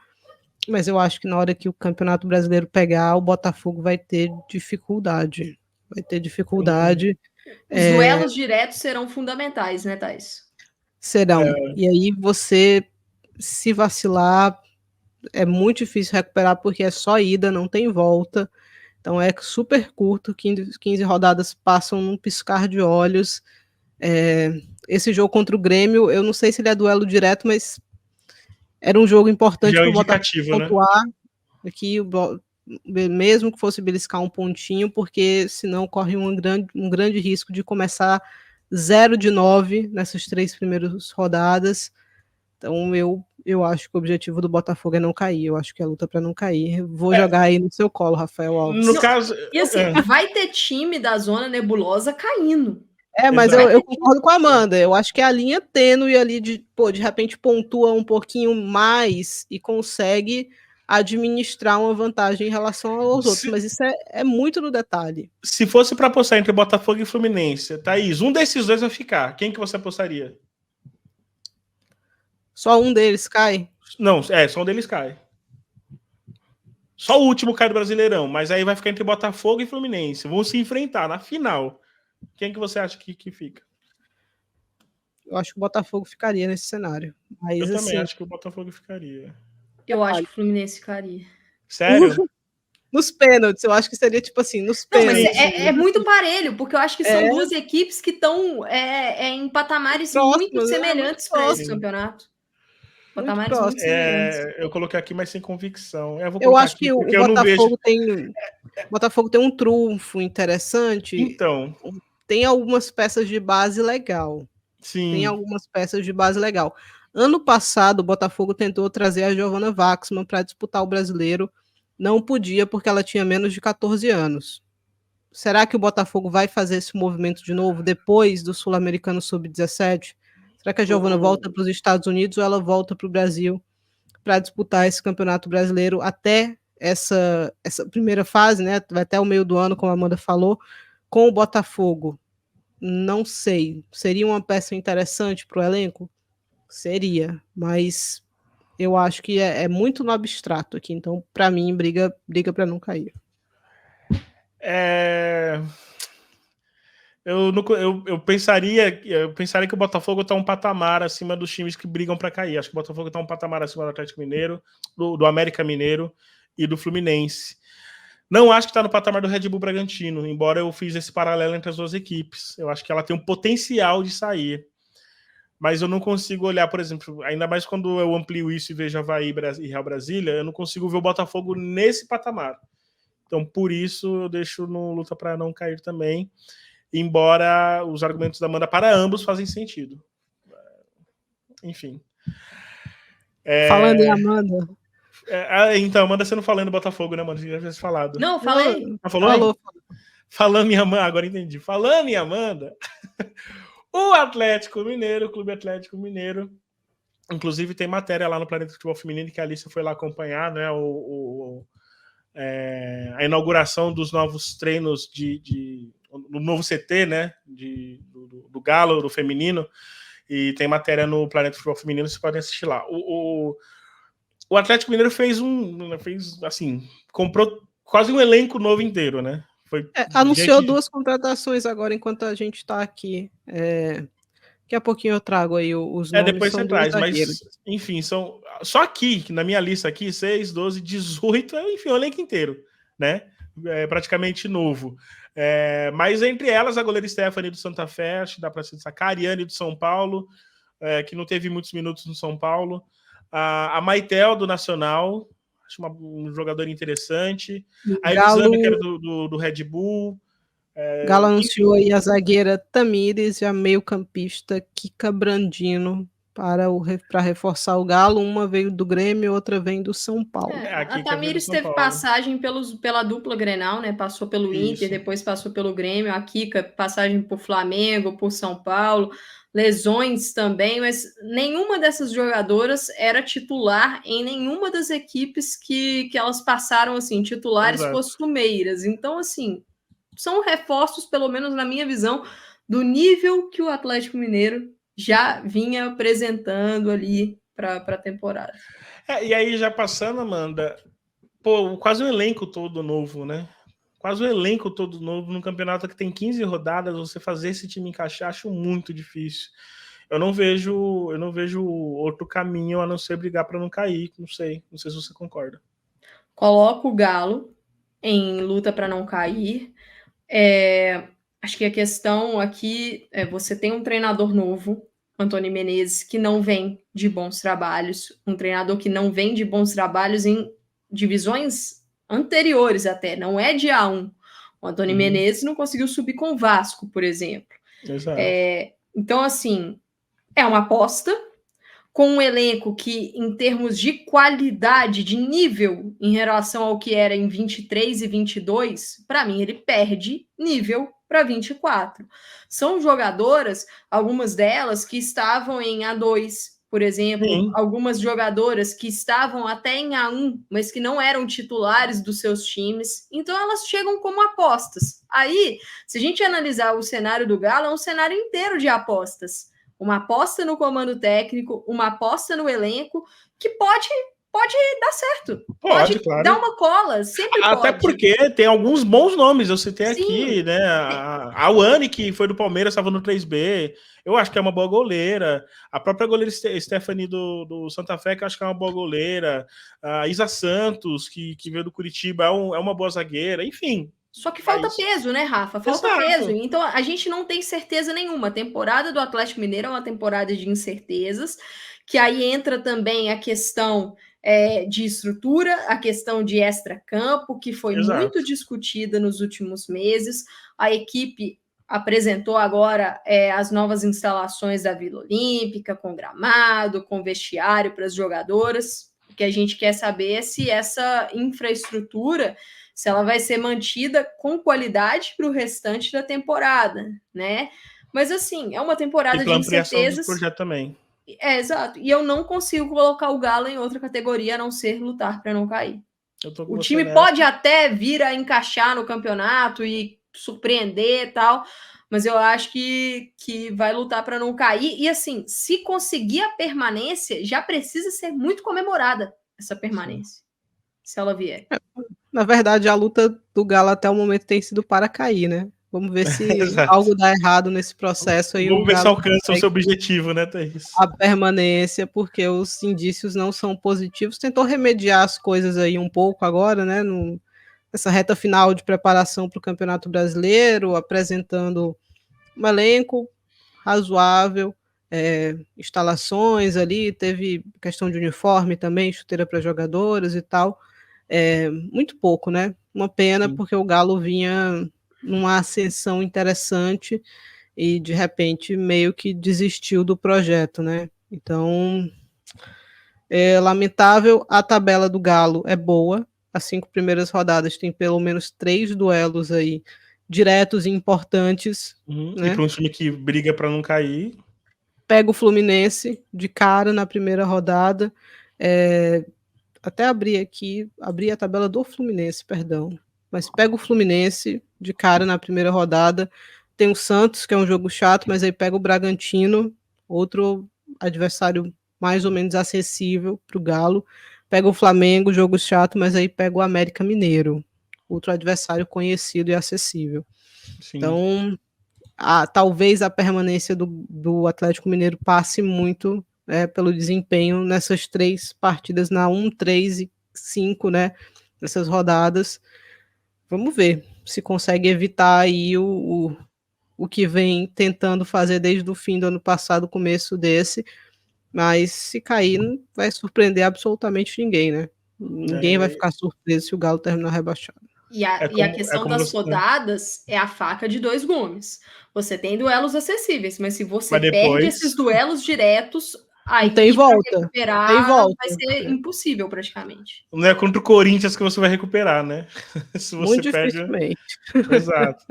B: mas eu acho que na hora que o Campeonato Brasileiro pegar, o Botafogo vai ter dificuldade. Vai ter dificuldade.
C: Os duelos diretos serão fundamentais, né, Thais?
B: Serão. E aí você, se vacilar, é muito difícil recuperar, porque é só ida, não tem volta. Então é super curto, 15 rodadas passam num piscar de olhos. Esse jogo contra o Grêmio, eu não sei se ele é duelo direto, mas era um jogo importante para o Botafogo pontuar, né? Aqui, mesmo que fosse beliscar um pontinho, porque senão corre um grande risco de começar 0-9 nessas 3 primeiras rodadas. Então eu acho que o objetivo do Botafogo é não cair. Eu acho que é a luta para não cair. Vou jogar aí no seu colo, Rafael Alves.
A: No caso,
C: e assim, vai ter time da zona nebulosa caindo.
B: Mas eu concordo com a Amanda. Eu acho que a linha tênue ali de repente pontua um pouquinho mais e consegue administrar uma vantagem em relação aos outros. Mas isso é muito no detalhe.
A: Se fosse para apostar entre Botafogo e Fluminense, Thaís, um desses dois vai ficar. Quem que você apostaria?
B: Só um deles cai?
A: Não, só um deles cai. Só o último cai do Brasileirão, mas aí vai ficar entre Botafogo e Fluminense. Vão se enfrentar na final. Quem que você acha que fica?
B: Eu acho que o Botafogo ficaria nesse cenário. Mas,
A: eu também acho que o Botafogo ficaria.
C: Eu acho que o Fluminense ficaria.
A: Sério?
B: Nos pênaltis, eu acho que seria tipo assim, nos pênaltis.
C: Não, mas é muito parelho, porque eu acho que são duas equipes que estão em patamares muito semelhantes para esse campeonato. Patamares muito semelhantes.
A: Eu coloquei aqui, mas sem convicção.
B: Eu acho que o Botafogo tem um trunfo interessante.
A: Então.
B: Tem algumas peças de base legal.
A: Sim.
B: Tem algumas peças de base legal. Ano passado, o Botafogo tentou trazer a Giovanna Waxman para disputar o Brasileiro. Não podia, porque ela tinha menos de 14 anos. Será que o Botafogo vai fazer esse movimento de novo depois do Sul-Americano Sub-17? Será que a Giovanna volta para os Estados Unidos ou ela volta para o Brasil para disputar esse Campeonato Brasileiro até essa primeira fase, né? Vai até o meio do ano, como a Amanda falou, com o Botafogo? Não sei. Seria uma peça interessante para o elenco? Seria, mas eu acho que é muito no abstrato aqui. Então, para mim, briga para não cair.
A: Eu pensaria que o Botafogo está um patamar acima dos times que brigam para cair. Acho que o Botafogo está um patamar acima do Atlético Mineiro, do América Mineiro e do Fluminense. Não acho que está no patamar do Red Bull Bragantino, embora eu fiz esse paralelo entre as duas equipes. Eu acho que ela tem um potencial de sair. Mas eu não consigo olhar, por exemplo, ainda mais quando eu amplio isso e vejo Avaí e Real Brasília, eu não consigo ver o Botafogo nesse patamar. Então, por isso, eu deixo no luta para não cair também, embora os argumentos da Amanda para ambos fazem sentido. Enfim.
B: Falando em Amanda...
A: então, Amanda, você não falando do Botafogo, né, mano? Você já tinha falado.
C: Não, falei.
A: Falou? Falando em Amanda, agora entendi. Falando em Amanda... O Atlético Mineiro, o Clube Atlético Mineiro, inclusive tem matéria lá no Planeta Futebol Feminino que a Alicia foi lá acompanhar, né, a inauguração dos novos treinos do novo CT, né, do Galo, do feminino, e tem matéria no Planeta Futebol Feminino, vocês podem assistir lá. O Atlético Mineiro fez assim, comprou quase um elenco novo inteiro, né?
B: Anunciou 2 contratações agora enquanto a gente está aqui. Daqui a pouquinho eu trago aí os nomes.
A: Depois você traz, mas enfim, são só aqui, na minha lista aqui, 6, 12, 18, enfim, o elenco inteiro, né? Praticamente novo. Mas entre elas, a goleira Stephanie do Santa Fé, acho que dá para se destacar, a Ariane do São Paulo, que não teve muitos minutos no São Paulo, a Maitel do Nacional, acho um jogador interessante. A Elisane, que era do Red Bull.
B: Galo anunciou aí a zagueira Tamires e a meio-campista Kika Brandino para reforçar o Galo. Uma veio do Grêmio, outra vem do São Paulo.
C: A Tamires teve passagem pela dupla Grenal, né? Passou pelo Inter, depois passou pelo Grêmio. A Kika, passagem por Flamengo, por São Paulo, lesões também, mas nenhuma dessas jogadoras era titular em nenhuma das equipes que elas passaram, assim, titulares costumeiras. Então, assim, são reforços, pelo menos na minha visão, do nível que o Atlético Mineiro já vinha apresentando ali para a temporada.
A: E aí, já passando, Amanda, quase um elenco todo novo, né? Quase um elenco todo novo num campeonato que tem 15 rodadas, você fazer esse time encaixar, acho muito difícil. Eu não vejo outro caminho a não ser brigar para não cair, não sei se você concorda.
C: Coloco o Galo em luta para não cair. Acho que a questão aqui é você tem um treinador novo, Antônio Menezes, que não vem de bons trabalhos, um treinador que não vem de bons trabalhos em divisões anteriores até, não é de A1. O Antônio Menezes não conseguiu subir com o Vasco, por exemplo.
A: Exato.
C: Então, assim, é uma aposta com um elenco que, em termos de qualidade, de nível, em relação ao que era em 23 e 22, para mim ele perde nível para 24. São jogadoras, algumas delas que estavam em A2, por exemplo, algumas jogadoras que estavam até em A1, mas que não eram titulares dos seus times. Então elas chegam como apostas. Aí, se a gente analisar o cenário do Galo, é um cenário inteiro de apostas. Uma aposta no comando técnico, uma aposta no elenco, que pode dar certo. Pode claro. Dar uma cola, sempre
A: Até
C: pode.
A: porque tem alguns bons nomes, eu citei aqui, né? A Wani, que foi do Palmeiras, estava no 3B, eu acho que é uma boa goleira. A própria goleira Stephanie do Santa Fé, que eu acho que é uma boa goleira. A Isa Santos, que veio do Curitiba, é uma boa zagueira, enfim.
C: Só que falta peso, né, Rafa? Falta peso. Então, a gente não tem certeza nenhuma. A temporada do Atlético Mineiro é uma temporada de incertezas, que aí entra também a questão de estrutura, a questão de extracampo, que foi muito discutida nos últimos meses. A equipe apresentou agora as novas instalações da Vila Olímpica, com gramado, com vestiário para as jogadoras. O que a gente quer saber é se essa infraestrutura, se ela vai ser mantida com qualidade para o restante da temporada, né? Mas, assim, é uma temporada de incertezas.
A: Do projeto também.
C: Exato. E eu não consigo colocar o Galo em outra categoria, a não ser lutar para não cair. O time pode até vir a encaixar no campeonato e surpreender e tal, mas eu acho que vai lutar para não cair. E, assim, se conseguir a permanência, já precisa ser muito comemorada essa permanência, se ela vier.
B: Na verdade, a luta do Galo até o momento tem sido para cair, né? Vamos ver se algo dá errado nesse processo aí.
A: Vamos ver se alcança o seu objetivo, né, Thaís?
B: A permanência, porque os indícios não são positivos. Tentou remediar as coisas aí um pouco agora, né? Nessa reta final de preparação para o Campeonato Brasileiro, apresentando um elenco razoável, instalações ali, teve questão de uniforme também, chuteira para jogadoras e tal. Muito pouco, né? Uma pena, porque o Galo vinha numa ascensão interessante e, de repente, meio que desistiu do projeto, né? Então, é lamentável. A tabela do Galo é boa. As 5 primeiras rodadas tem pelo menos 3 duelos aí diretos e importantes. Né?
A: E para um time que briga para não cair.
B: Pega o Fluminense de cara na primeira rodada. Até abri a tabela do Fluminense, perdão. Mas pega o Fluminense de cara na primeira rodada. Tem o Santos, que é um jogo chato, mas aí pega o Bragantino, outro adversário mais ou menos acessível para o Galo. Pega o Flamengo, jogo chato, mas aí pega o América Mineiro, outro adversário conhecido e acessível. Sim. Então, talvez a permanência do Atlético Mineiro passe muito pelo desempenho nessas 3 partidas, na 1, 3 e 5, né? Nessas rodadas. Vamos ver se consegue evitar aí o que vem tentando fazer desde o fim do ano passado, começo desse. Mas se cair, não vai surpreender absolutamente ninguém, né? Ninguém vai ficar surpreso se o Galo terminar rebaixado.
C: E a questão das rodadas é a faca de 2 gumes. Você tem duelos acessíveis, mas se você perde esses duelos diretos, Aí
B: tem volta.
C: recuperar
B: Tem volta.
C: vai ser impossível praticamente.
A: Não é contra o Corinthians que você vai recuperar, né? Se você
B: Muito
A: perde.
B: dificilmente.
A: Exato.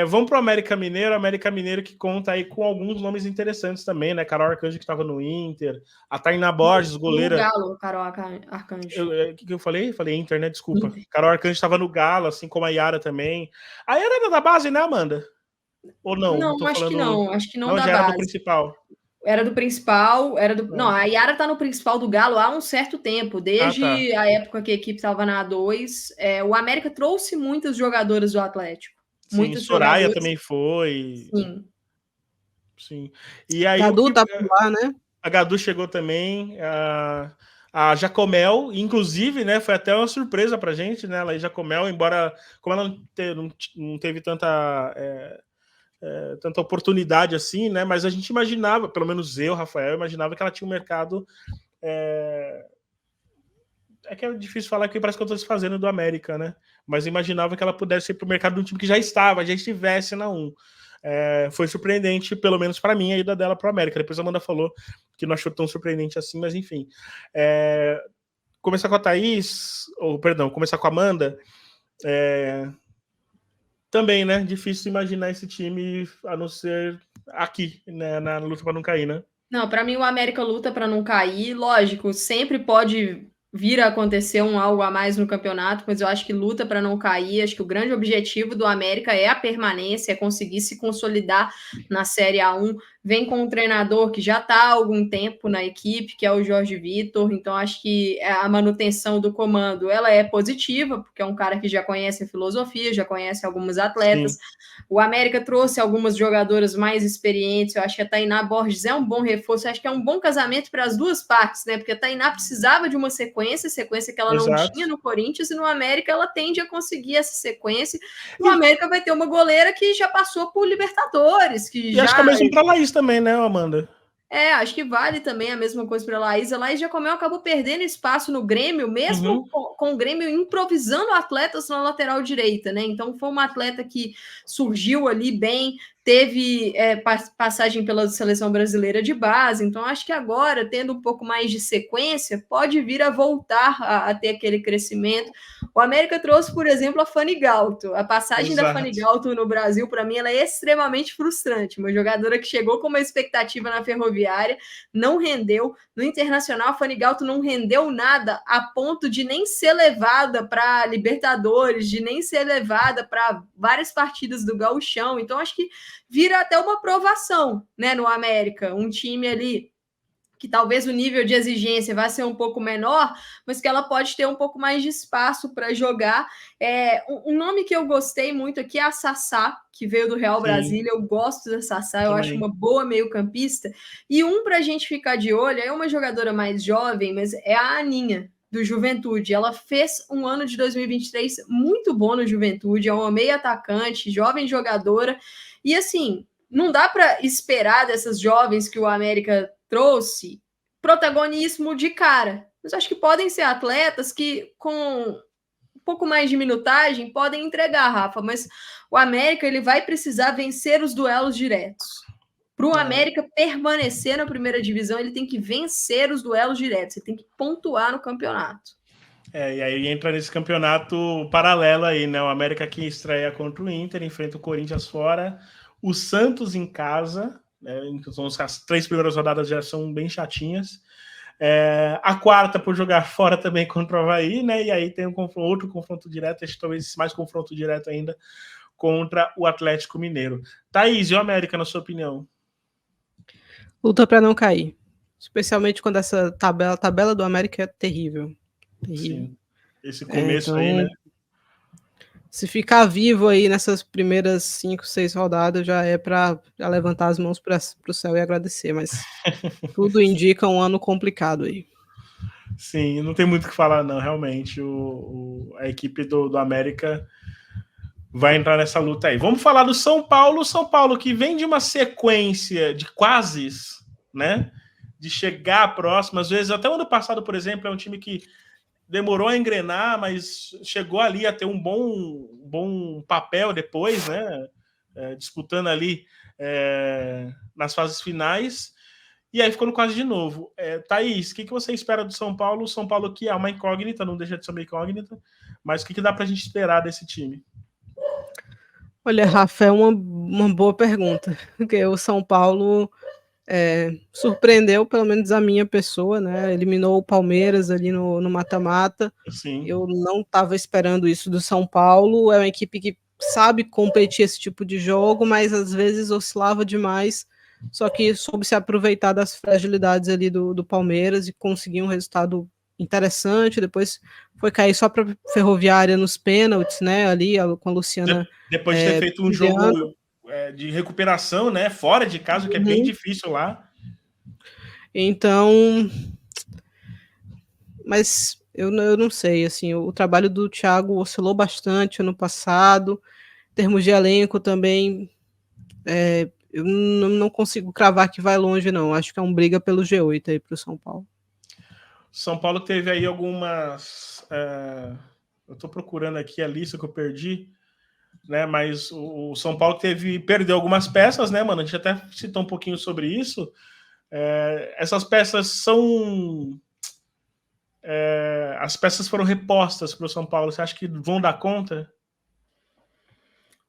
A: Vamos para o América Mineiro. América Mineiro que conta aí com alguns nomes interessantes também, né? Carol Arcanjo, que estava no Inter. A Tainá Borges, goleira.
C: No Galo, Carol Arcanjo.
A: O que eu falei? Falei Inter, né? Desculpa. Inter. Carol Arcanjo estava no Galo, assim como a Yara também. A Yara era da base, né, Amanda? Ou não?
C: Não, acho que não. Acho que não da
A: já
C: base.
A: Era do principal.
C: Era do principal, Não, a Yara tá no principal do Galo há um certo tempo, desde a época que a equipe estava na A2. O América trouxe muitas jogadoras do Atlético.
A: Sim,
C: muitas
A: Soraya
C: jogadoras.
A: também foi.
C: Sim.
A: E aí
B: Gadu tá por lá, né?
A: A Gadu chegou também. A Jacomel, inclusive, né, foi até uma surpresa pra gente, né? Ela e Jacomel, embora como ela não teve tanta oportunidade assim, né? Mas a gente imaginava, pelo menos eu, Rafael, imaginava que ela tinha um mercado. É que é difícil falar que parece que eu estou se fazendo do América, né? Mas imaginava que ela pudesse ir para o mercado de um time que já estivesse na 1. Foi surpreendente, pelo menos para mim, a ida dela para o América. Depois a Amanda falou que não achou tão surpreendente assim, mas enfim. Começar com a Thaís, começar com a Amanda. Também, né? Difícil imaginar esse time a não ser aqui, né, na luta para não cair, né?
C: Não, para mim o América luta para não cair. Lógico, sempre pode vir a acontecer algo a mais no campeonato, mas eu acho que luta para não cair. Acho que o grande objetivo do América é a permanência, é conseguir se consolidar na Série A1. Vem com um treinador que já está há algum tempo na equipe, que é o Jorge Vitor. Então, acho que a manutenção do comando ela é positiva, porque é um cara que já conhece a filosofia, já conhece alguns atletas. Sim. O América trouxe algumas jogadoras mais experientes. Eu acho que a Tainá Borges é um bom reforço. Eu acho que é um bom casamento para as duas partes, né? Porque a Tainá precisava de uma sequência que ela não tinha no Corinthians, e no América ela tende a conseguir essa sequência. No América vai ter uma goleira que já passou por Libertadores.
A: Acho que é mesmo para a Laís também, né, Amanda?
C: Acho que vale também a mesma coisa para a Laís. A Laís Jacomel acabou perdendo espaço no Grêmio, mesmo com o Grêmio improvisando atletas na lateral direita, né? Então foi uma atleta que surgiu ali bem, teve passagem pela seleção brasileira de base. Então acho que agora, tendo um pouco mais de sequência, pode vir a voltar a ter aquele crescimento. O América trouxe, por exemplo, a Fanny Galto. A passagem da Fanny Galto no Brasil, para mim, ela é extremamente frustrante. Uma jogadora que chegou com uma expectativa na Ferroviária, não rendeu. No Internacional, a Fanny Galto não rendeu nada a ponto de nem ser levada para Libertadores, de nem ser levada para várias partidas do Gauchão. Então, acho que vira até uma provação, né, no América. Um time ali que talvez o nível de exigência vai ser um pouco menor, mas que ela pode ter um pouco mais de espaço para jogar. Um nome que eu gostei muito aqui é a Sassá, que veio do Real Brasília. Eu gosto da Sassá, eu acho uma boa meio-campista. E para a gente ficar de olho, é uma jogadora mais jovem, mas é a Aninha, do Juventude. Ela fez um ano de 2023 muito bom no Juventude, é uma meia atacante, jovem jogadora. E assim, não dá para esperar dessas jovens que o América trouxe protagonismo de cara. Mas acho que podem ser atletas que, com um pouco mais de minutagem, podem entregar, Rafa. Mas o América ele vai precisar vencer os duelos diretos. Para o América permanecer na primeira divisão, ele tem que vencer os duelos diretos. Ele tem que pontuar no campeonato.
A: E aí entra nesse campeonato paralelo aí, né? O América que estreia contra o Inter, enfrenta o Corinthians fora, o Santos em casa, né? Então, as 3 primeiras rodadas já são bem chatinhas. A quarta por jogar fora também contra o Avaí, né? E aí tem outro confronto direto, acho que talvez mais confronto direto ainda contra o Atlético Mineiro. Thaís, e o América, na sua opinião?
B: Luta para não cair. Especialmente quando essa tabela do América é terrível.
A: Sim. Esse começo aí, né?
B: Se ficar vivo aí nessas primeiras 5, 6 rodadas, já é para levantar as mãos para o céu e agradecer, mas tudo indica um ano complicado aí.
A: Sim, não tem muito o que falar, não, realmente. A equipe do América vai entrar nessa luta aí. Vamos falar do São Paulo que vem de uma sequência de quases, né? De chegar próximo. Às vezes, até o ano passado, por exemplo, é um time que demorou a engrenar, mas chegou ali a ter um bom papel depois, né? Disputando ali nas fases finais. e aí ficou no quase de novo. Thaís, o que você espera do São Paulo? O São Paulo que é uma incógnita, não deixa de ser uma incógnita, mas o que dá pra gente esperar desse time?
B: Olha, Rafa, é uma boa pergunta, porque o São Paulo surpreendeu, pelo menos a minha pessoa, né? Eliminou o Palmeiras ali no mata-mata. Eu não estava esperando isso do São Paulo. É uma equipe que sabe competir esse tipo de jogo, mas às vezes oscilava demais. Só que soube se aproveitar das fragilidades ali do Palmeiras e conseguir um resultado interessante. Depois foi cair só para Ferroviária nos pênaltis, né? Ali com a Luciana.
A: Depois de ter feito um jogo de recuperação, né? Fora de casa, que é bem difícil lá.
B: Então, mas eu não sei, assim, o trabalho do Thiago oscilou bastante ano passado. Em termos de elenco também, eu não consigo cravar que vai longe, não. Acho que é um briga pelo G8 aí para o São Paulo.
A: São Paulo teve aí algumas... eu estou procurando aqui a lista que eu perdi, né? Mas o São Paulo perdeu algumas peças, né, mano? A gente até citou um pouquinho sobre isso. Essas peças são... as peças foram repostas para o São Paulo. Você acha que vão dar conta?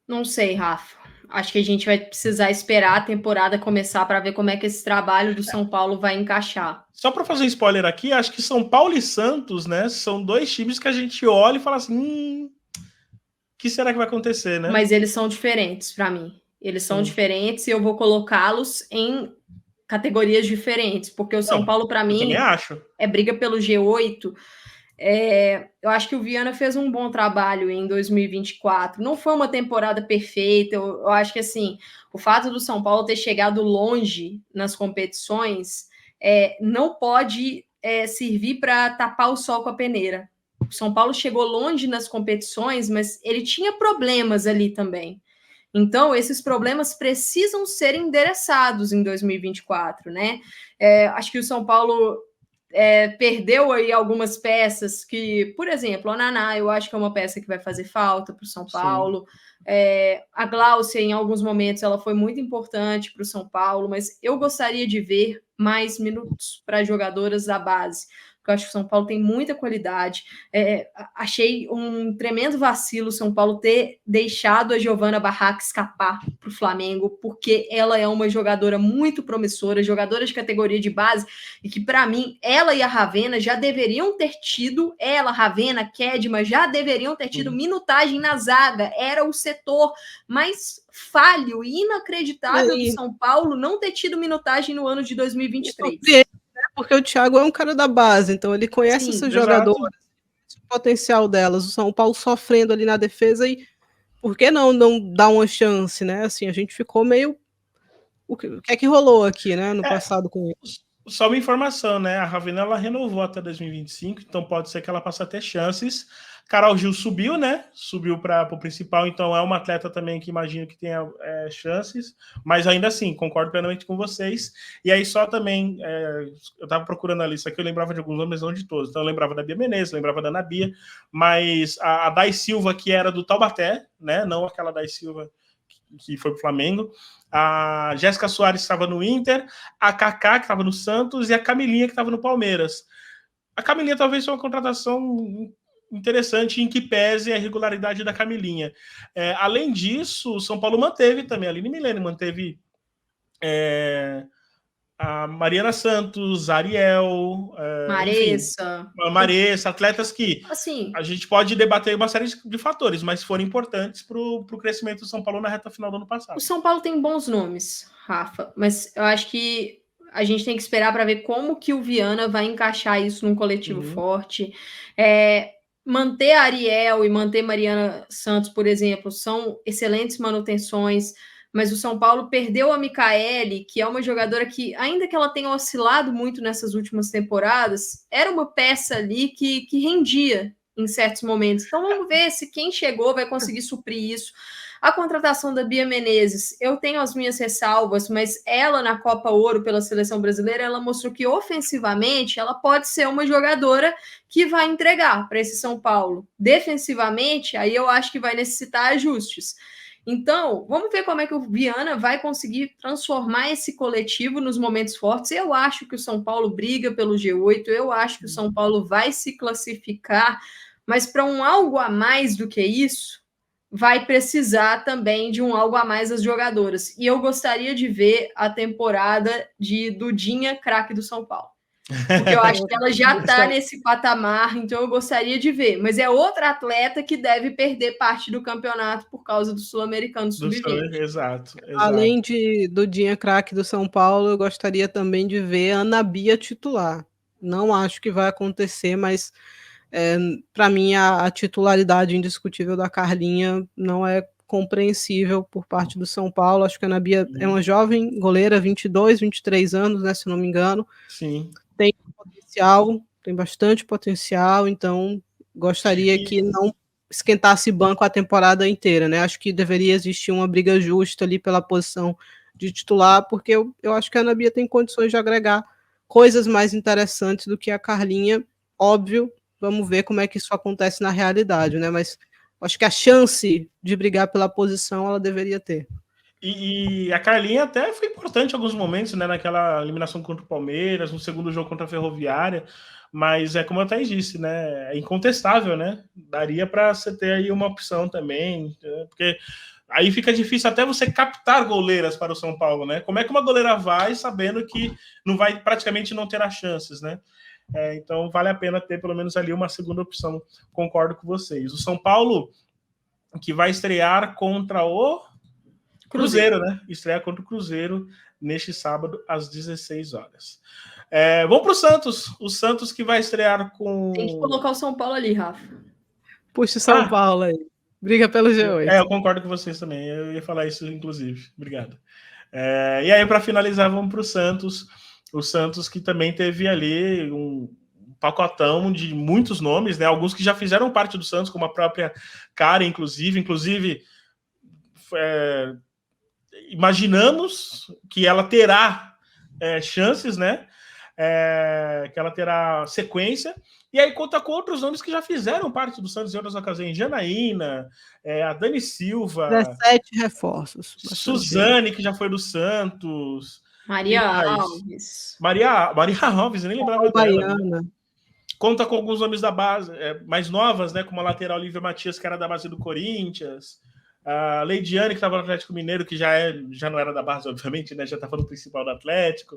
C: Não sei, Rafa. Acho que a gente vai precisar esperar a temporada começar para ver como é que esse trabalho do São Paulo vai encaixar.
A: Só para fazer um spoiler aqui, acho que São Paulo e Santos, né, são dois times que a gente olha e fala assim, o que será que vai acontecer, né?
C: Mas eles são diferentes para mim. Eles são diferentes e eu vou colocá-los em categorias diferentes, porque o São Paulo, para mim, é briga pelo G8. Eu acho que o Viana fez um bom trabalho em 2024. Não foi uma temporada perfeita. Eu acho que assim, o fato do São Paulo ter chegado longe nas competições não pode servir para tapar o sol com a peneira. O São Paulo chegou longe nas competições, mas ele tinha problemas ali também. Então, esses problemas precisam ser endereçados em 2024, né? Acho que o São Paulo perdeu aí algumas peças que, por exemplo, a Naná, eu acho que é uma peça que vai fazer falta para o São Paulo. A Gláucia, em alguns momentos, ela foi muito importante para o São Paulo, mas eu gostaria de ver mais minutos para jogadoras da base, porque eu acho que o São Paulo tem muita qualidade. Achei um tremendo vacilo o São Paulo ter deixado a Giovana Barraca escapar para o Flamengo, porque ela é uma jogadora muito promissora, jogadora de categoria de base, e que, para mim, ela e a Ravena já deveriam ter tido, Ravena, Kedma, já deveriam ter tido minutagem na zaga. Era o setor mais falho e inacreditável do São Paulo não ter tido minutagem no ano de 2023.
B: Porque o Thiago é um cara da base, então ele conhece essas jogadoras, o potencial delas. O São Paulo sofrendo ali na defesa e por que não dar uma chance, né? Assim, a gente ficou meio... O que é que rolou aqui, né, no passado com isso?
A: Só uma informação, né? A Ravena, ela renovou até 2025, então pode ser que ela passe a ter chances. Carol Gil subiu, né? Subiu para o principal, então é uma atleta também que imagino que tenha chances, mas ainda assim, concordo plenamente com vocês. E aí só também, eu estava procurando a lista aqui, eu lembrava de alguns nomes, não de todos. Então eu lembrava da Bia Menezes, lembrava da Ana Bia, mas a Dai Silva, que era do Taubaté, né? Não aquela Dai Silva que foi para o Flamengo. A Jéssica Soares estava no Inter, a Kaká, que estava no Santos, e a Camilinha, que estava no Palmeiras. A Camilinha talvez seja uma contratação interessante em que pese a regularidade da Camilinha. Além disso, o São Paulo manteve também, a Aline Milene manteve a Mariana Santos, a Ariel, Maressa, atletas que
C: assim,
A: a gente pode debater uma série de fatores, mas foram importantes para o crescimento do São Paulo na reta final do ano passado.
C: O São Paulo tem bons nomes, Rafa, mas eu acho que a gente tem que esperar para ver como que o Viana vai encaixar isso num coletivo forte. Manter a Ariel e manter Mariana Santos, por exemplo, são excelentes manutenções, mas o São Paulo perdeu a Micaele, que é uma jogadora que, ainda que ela tenha oscilado muito nessas últimas temporadas, era uma peça ali que rendia em certos momentos. Então vamos ver se quem chegou vai conseguir suprir isso. A contratação da Bia Menezes, eu tenho as minhas ressalvas, mas ela na Copa Ouro pela Seleção Brasileira, ela mostrou que ofensivamente ela pode ser uma jogadora que vai entregar para esse São Paulo. Defensivamente, aí eu acho que vai necessitar ajustes. Então, vamos ver como é que o Viana vai conseguir transformar esse coletivo nos momentos fortes. Eu acho que o São Paulo briga pelo G8, eu acho que o São Paulo vai se classificar, mas para um algo a mais do que isso, vai precisar também de um algo a mais das jogadoras. E eu gostaria de ver a temporada de Dudinha, craque do São Paulo. Porque eu acho que ela já está nesse patamar, então eu gostaria de ver. Mas é outra atleta que deve perder parte do campeonato por causa do Sul-Americano Sub-20.
A: Exato.
B: Além do Dinha craque do São Paulo, eu gostaria também de ver a Ana Bia titular. Não acho que vai acontecer, mas para mim a titularidade indiscutível da Carlinha não é compreensível por parte do São Paulo. Acho que a Ana Bia é uma jovem goleira, 22, 23 anos, né, se não me engano.
A: Sim.
B: Tem potencial, tem bastante potencial, então gostaria que não esquentasse banco a temporada inteira, né? Acho que deveria existir uma briga justa ali pela posição de titular, porque eu acho que a Ana Bia tem condições de agregar coisas mais interessantes do que a Carlinha, óbvio. Vamos ver como é que isso acontece na realidade, né? Mas acho que a chance de brigar pela posição ela deveria ter.
A: E a Carlinha até foi importante em alguns momentos, né? Naquela eliminação contra o Palmeiras, no segundo jogo contra a Ferroviária, mas é como eu até disse, né? É incontestável, né? Daria para você ter aí uma opção também, né? Porque aí fica difícil até você captar goleiras para o São Paulo, né? Como é que uma goleira vai sabendo que não vai praticamente não terá chances, né? Então vale a pena ter pelo menos ali uma segunda opção. Concordo com vocês. O São Paulo que vai estrear contra o Cruzeiro, né? Estreia contra o Cruzeiro neste sábado às 16 horas. Vamos para o Santos. O Santos que vai estrear com...
C: Tem que colocar o São Paulo ali, Rafa.
B: Puxa o São Paulo aí. Briga pelo G8.
A: Eu concordo com vocês também. Eu ia falar isso, inclusive. Obrigado. E aí, para finalizar, vamos para o Santos. O Santos que também teve ali um pacotão de muitos nomes, né? Alguns que já fizeram parte do Santos, como a própria Karen, inclusive imaginamos que ela terá chances, né? Que ela terá sequência. E aí conta com outros nomes que já fizeram parte do Santos em outras ocasiões. Janaína, a Dani Silva.
B: 17 reforços.
A: Suzane, que já foi do Santos.
C: Maria Alves.
A: Maria Alves, eu nem lembrava dela. Né? Conta com alguns nomes da base, mais novas, né? Como a lateral Lívia Matias, que era da base do Corinthians. A Leidiane, que estava no Atlético Mineiro, que já não era da base, obviamente, né? Já estava no principal do Atlético.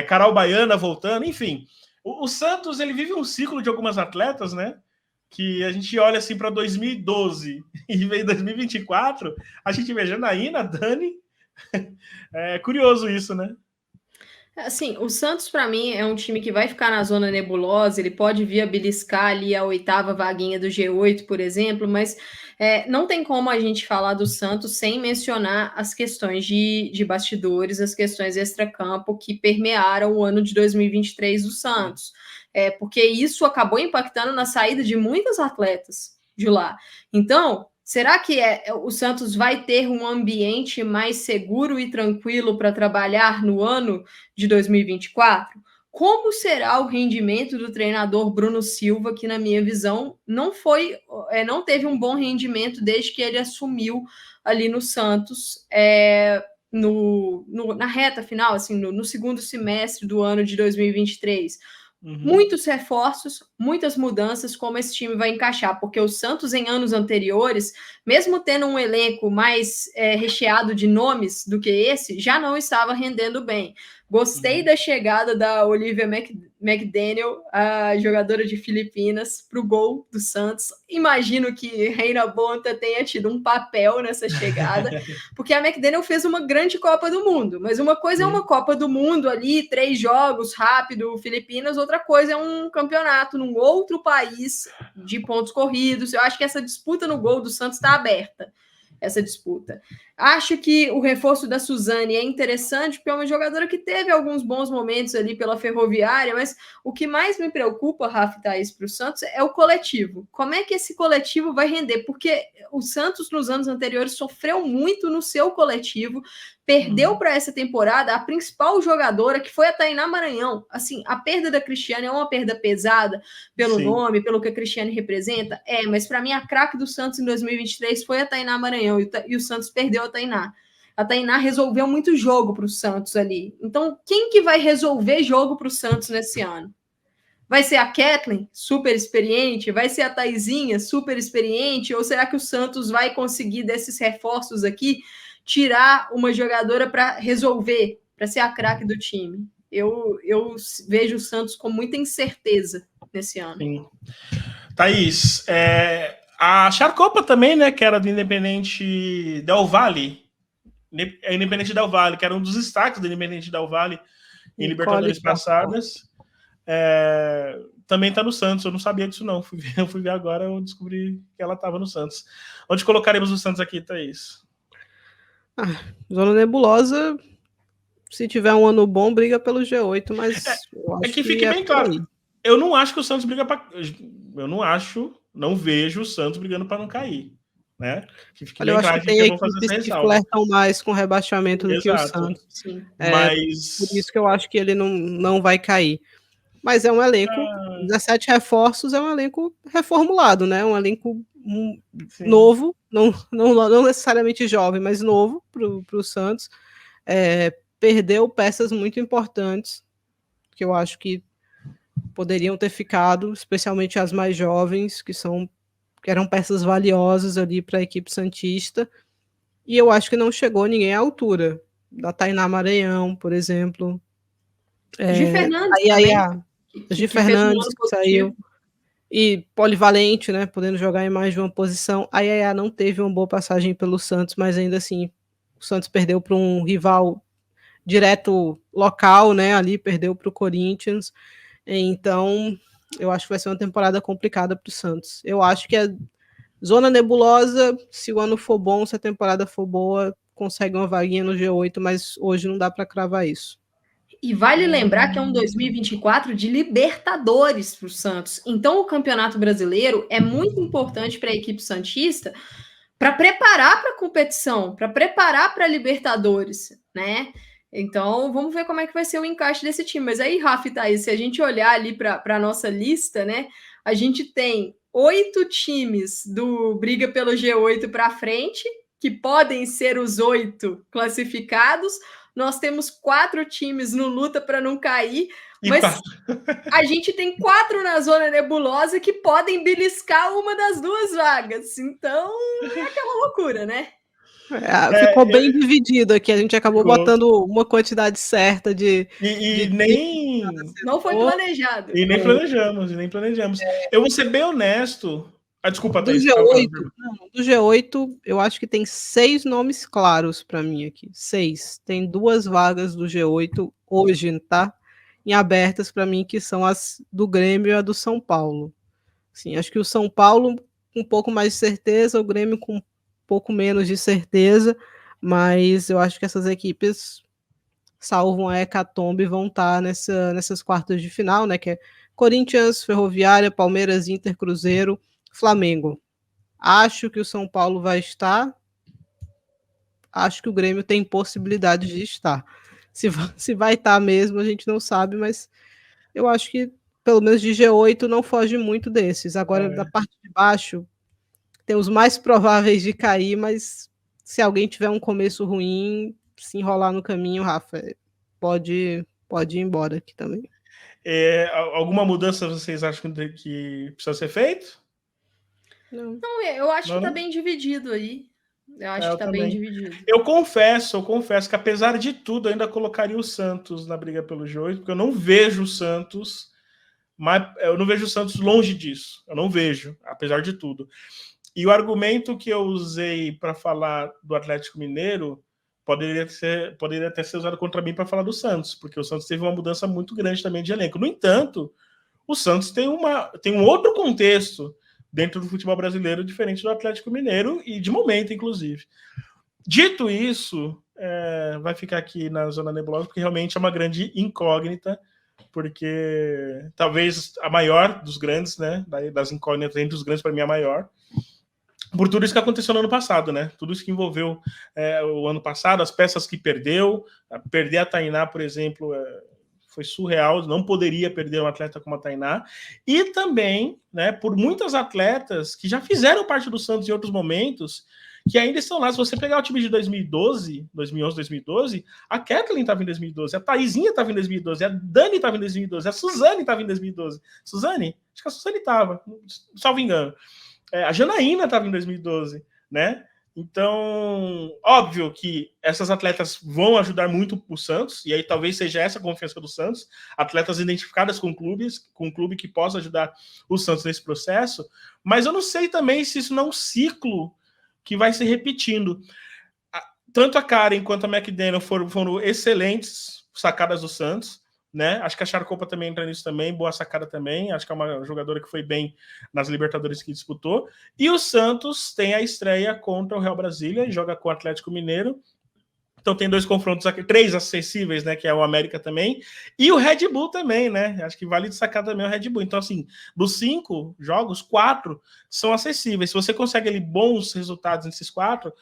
A: Carol Baiana voltando, enfim. O Santos, ele vive um ciclo de algumas atletas, né? Que a gente olha assim para 2012 e vem 2024, a gente vê Janaína, Dani. É curioso isso, né?
C: Assim, o Santos, para mim, é um time que vai ficar na zona nebulosa, ele pode viabilizar ali a 8ª vaguinha do G8, por exemplo, mas não tem como a gente falar do Santos sem mencionar as questões de bastidores, as questões extracampo que permearam o ano de 2023 do Santos. Porque isso acabou impactando na saída de muitos atletas de lá. Então, será que o Santos vai ter um ambiente mais seguro e tranquilo para trabalhar no ano de 2024? Como será o rendimento do treinador Bruno Silva, que, na minha visão, não teve um bom rendimento desde que ele assumiu ali no Santos, na reta final, assim, no segundo semestre do ano de 2023? Muitos reforços, muitas mudanças, como esse time vai encaixar, porque o Santos em anos anteriores, mesmo tendo um elenco mais recheado de nomes do que esse, já não estava rendendo bem. Gostei da chegada da Olivia McDaniel, a jogadora de Filipinas, para o gol do Santos. Imagino que Reina Bonta tenha tido um papel nessa chegada, porque a McDaniel fez uma grande Copa do Mundo, mas uma coisa é uma Copa do Mundo ali, 3 jogos, rápido, Filipinas, outra coisa é um campeonato num outro país de pontos corridos. Eu acho que essa disputa no gol do Santos está aberta. Essa disputa. Acho que o reforço da Suzane é interessante, porque é uma jogadora que teve alguns bons momentos ali pela Ferroviária, mas o que mais me preocupa, Rafa e Thaís, para o Santos é o coletivo. Como é que esse coletivo vai render? Porque o Santos, nos anos anteriores, sofreu muito no seu coletivo, perdeu para essa temporada a principal jogadora, que foi a Tainá Maranhão. Assim, a perda da Cristiane é uma perda pesada pelo nome, pelo que a Cristiane representa, mas para mim a craque do Santos em 2023 foi a Tainá Maranhão, e o Santos perdeu a Tainá. A Tainá resolveu muito jogo para o Santos ali. Então, quem que vai resolver jogo para o Santos nesse ano? Vai ser a Kathleen, super experiente? Vai ser a Taizinha, super experiente? Ou será que o Santos vai conseguir, desses reforços aqui, tirar uma jogadora para resolver, para ser a craque do time? Eu vejo o Santos com muita incerteza nesse ano.
A: Sim. Thaís, a Charcopa também, né, que era do Independente Del Valle, Independente Del Valle, que era um dos destaques do Independente Del Valle em Libertadores passadas. Também está no Santos, eu não sabia disso não, eu fui ver agora, eu descobri que ela estava no Santos. Onde colocaremos o Santos aqui, Thaís?
B: Zona nebulosa, se tiver um ano bom, briga pelo G8, mas eu acho
A: que fique bem claro, eu não acho que o Santos briga para... não vejo o Santos brigando para não cair, né?
B: Olha, eu acho que tem equipes que flertam mais com rebaixamento do que o Santos.
A: Sim. Mas...
B: Por isso que eu acho que ele não vai cair. Mas é um elenco, 17 reforços, é um elenco reformulado, né? Um elenco novo, não necessariamente jovem, mas novo para o Santos. Perdeu peças muito importantes, que eu acho que poderiam ter ficado, especialmente as mais jovens, que eram peças valiosas ali para a equipe santista. E eu acho que não chegou ninguém à altura. Da Tainá Maranhão, por exemplo.
C: Gi Fernandes também.
B: Gi Fernandes que saiu, e polivalente, né, podendo jogar em mais de uma posição. A Yaya não teve uma boa passagem pelo Santos, mas ainda assim o Santos perdeu para um rival direto local, né, ali perdeu para o Corinthians. Então eu acho que vai ser uma temporada complicada para o Santos. Eu acho que a zona nebulosa, se o ano for bom, se a temporada for boa, consegue uma vaguinha no G8, mas hoje não dá para cravar isso.
C: E vale lembrar que é um 2024 de Libertadores para o Santos. Então, o Campeonato Brasileiro é muito importante para a equipe santista para preparar para a competição, para preparar para a Libertadores, né? Então, vamos ver como é que vai ser o encaixe desse time. Mas aí, Rafa e Thaís, se a gente olhar ali para a nossa lista, né? A gente tem 8 times do Briga pelo G8 para frente, que podem ser os 8 classificados. Nós temos 4 times no luta para não cair, mas a gente tem 4 na zona nebulosa que podem beliscar uma das 2 vagas. Então, é aquela loucura, né?
B: Ficou bem dividido aqui. A gente acabou botando uma quantidade certa de
A: nem...
C: Não foi planejado.
A: E nem planejamos. Eu vou ser bem honesto... desculpa, Thaís.
B: Do G8, eu acho que tem 6 nomes claros para mim aqui. 6. Tem 2 vagas do G8 hoje, tá? Em abertas para mim, que são as do Grêmio e a do São Paulo. Sim, acho que o São Paulo com um pouco mais de certeza, o Grêmio com um pouco menos de certeza, mas eu acho que essas equipes, salvam a hecatombe, vão estar nessas quartas de final, né? Que é Corinthians, Ferroviária, Palmeiras, Inter, Cruzeiro, Flamengo. Acho que o São Paulo vai estar. Acho que o Grêmio tem possibilidade de estar. Se vai estar mesmo, a gente não sabe, mas eu acho que, pelo menos de G8, não foge muito desses. Agora, da parte de baixo, tem os mais prováveis de cair, mas se alguém tiver um começo ruim, se enrolar no caminho, Rafa, pode ir embora aqui também.
A: Alguma mudança vocês acham que precisa ser feito?
C: Não, eu acho que tá bem dividido aí. Eu acho que tá bem dividido.
A: Eu confesso que apesar de tudo, ainda colocaria o Santos na briga pelo G8, porque eu não vejo o Santos, eu não vejo o Santos longe disso. Eu não vejo, apesar de tudo. E o argumento que eu usei para falar do Atlético Mineiro poderia até ser usado contra mim para falar do Santos, porque o Santos teve uma mudança muito grande também de elenco. No entanto, o Santos tem um outro contexto dentro do futebol brasileiro, diferente do Atlético Mineiro, e de momento, inclusive. Dito isso, vai ficar aqui na zona nebulosa, porque realmente é uma grande incógnita, porque talvez a maior dos grandes, né, das incógnitas entre os grandes, para mim, é a maior. por tudo isso que aconteceu no ano passado, né? Tudo isso que envolveu o ano passado, as peças que perdeu, perder a Tainá, por exemplo, foi surreal, não poderia perder um atleta como a Tainá, e também, né, por muitas atletas que já fizeram parte do Santos em outros momentos, que ainda estão lá. Se você pegar o time de 2011, 2012, a Kathleen estava em 2012, a Thaisinha estava em 2012, a Dani estava em 2012, a Suzane estava em 2012. Suzane? Acho que a Suzane estava, salvo engano. A Janaína estava em 2012, né? Então, óbvio que essas atletas vão ajudar muito o Santos, e aí talvez seja essa a confiança do Santos, atletas identificadas com clubes, com um clube que possa ajudar o Santos nesse processo, mas eu não sei também se isso não é um ciclo que vai se repetindo. Tanto a Karen quanto a McDaniel foram excelentes sacadas do Santos, né? Acho que a Charcopa também entra nisso também, boa sacada também. Acho que é uma jogadora que foi bem nas Libertadores que disputou. E o Santos tem a estreia contra o Real Brasília, joga com o Atlético Mineiro. Então tem 2 confrontos aqui, 3 acessíveis, né? Que é o América também. E o Red Bull também, né? Acho que vale destacar também o Red Bull. Então, assim, dos 5 jogos, 4 são acessíveis. Se você consegue ali bons resultados nesses 4,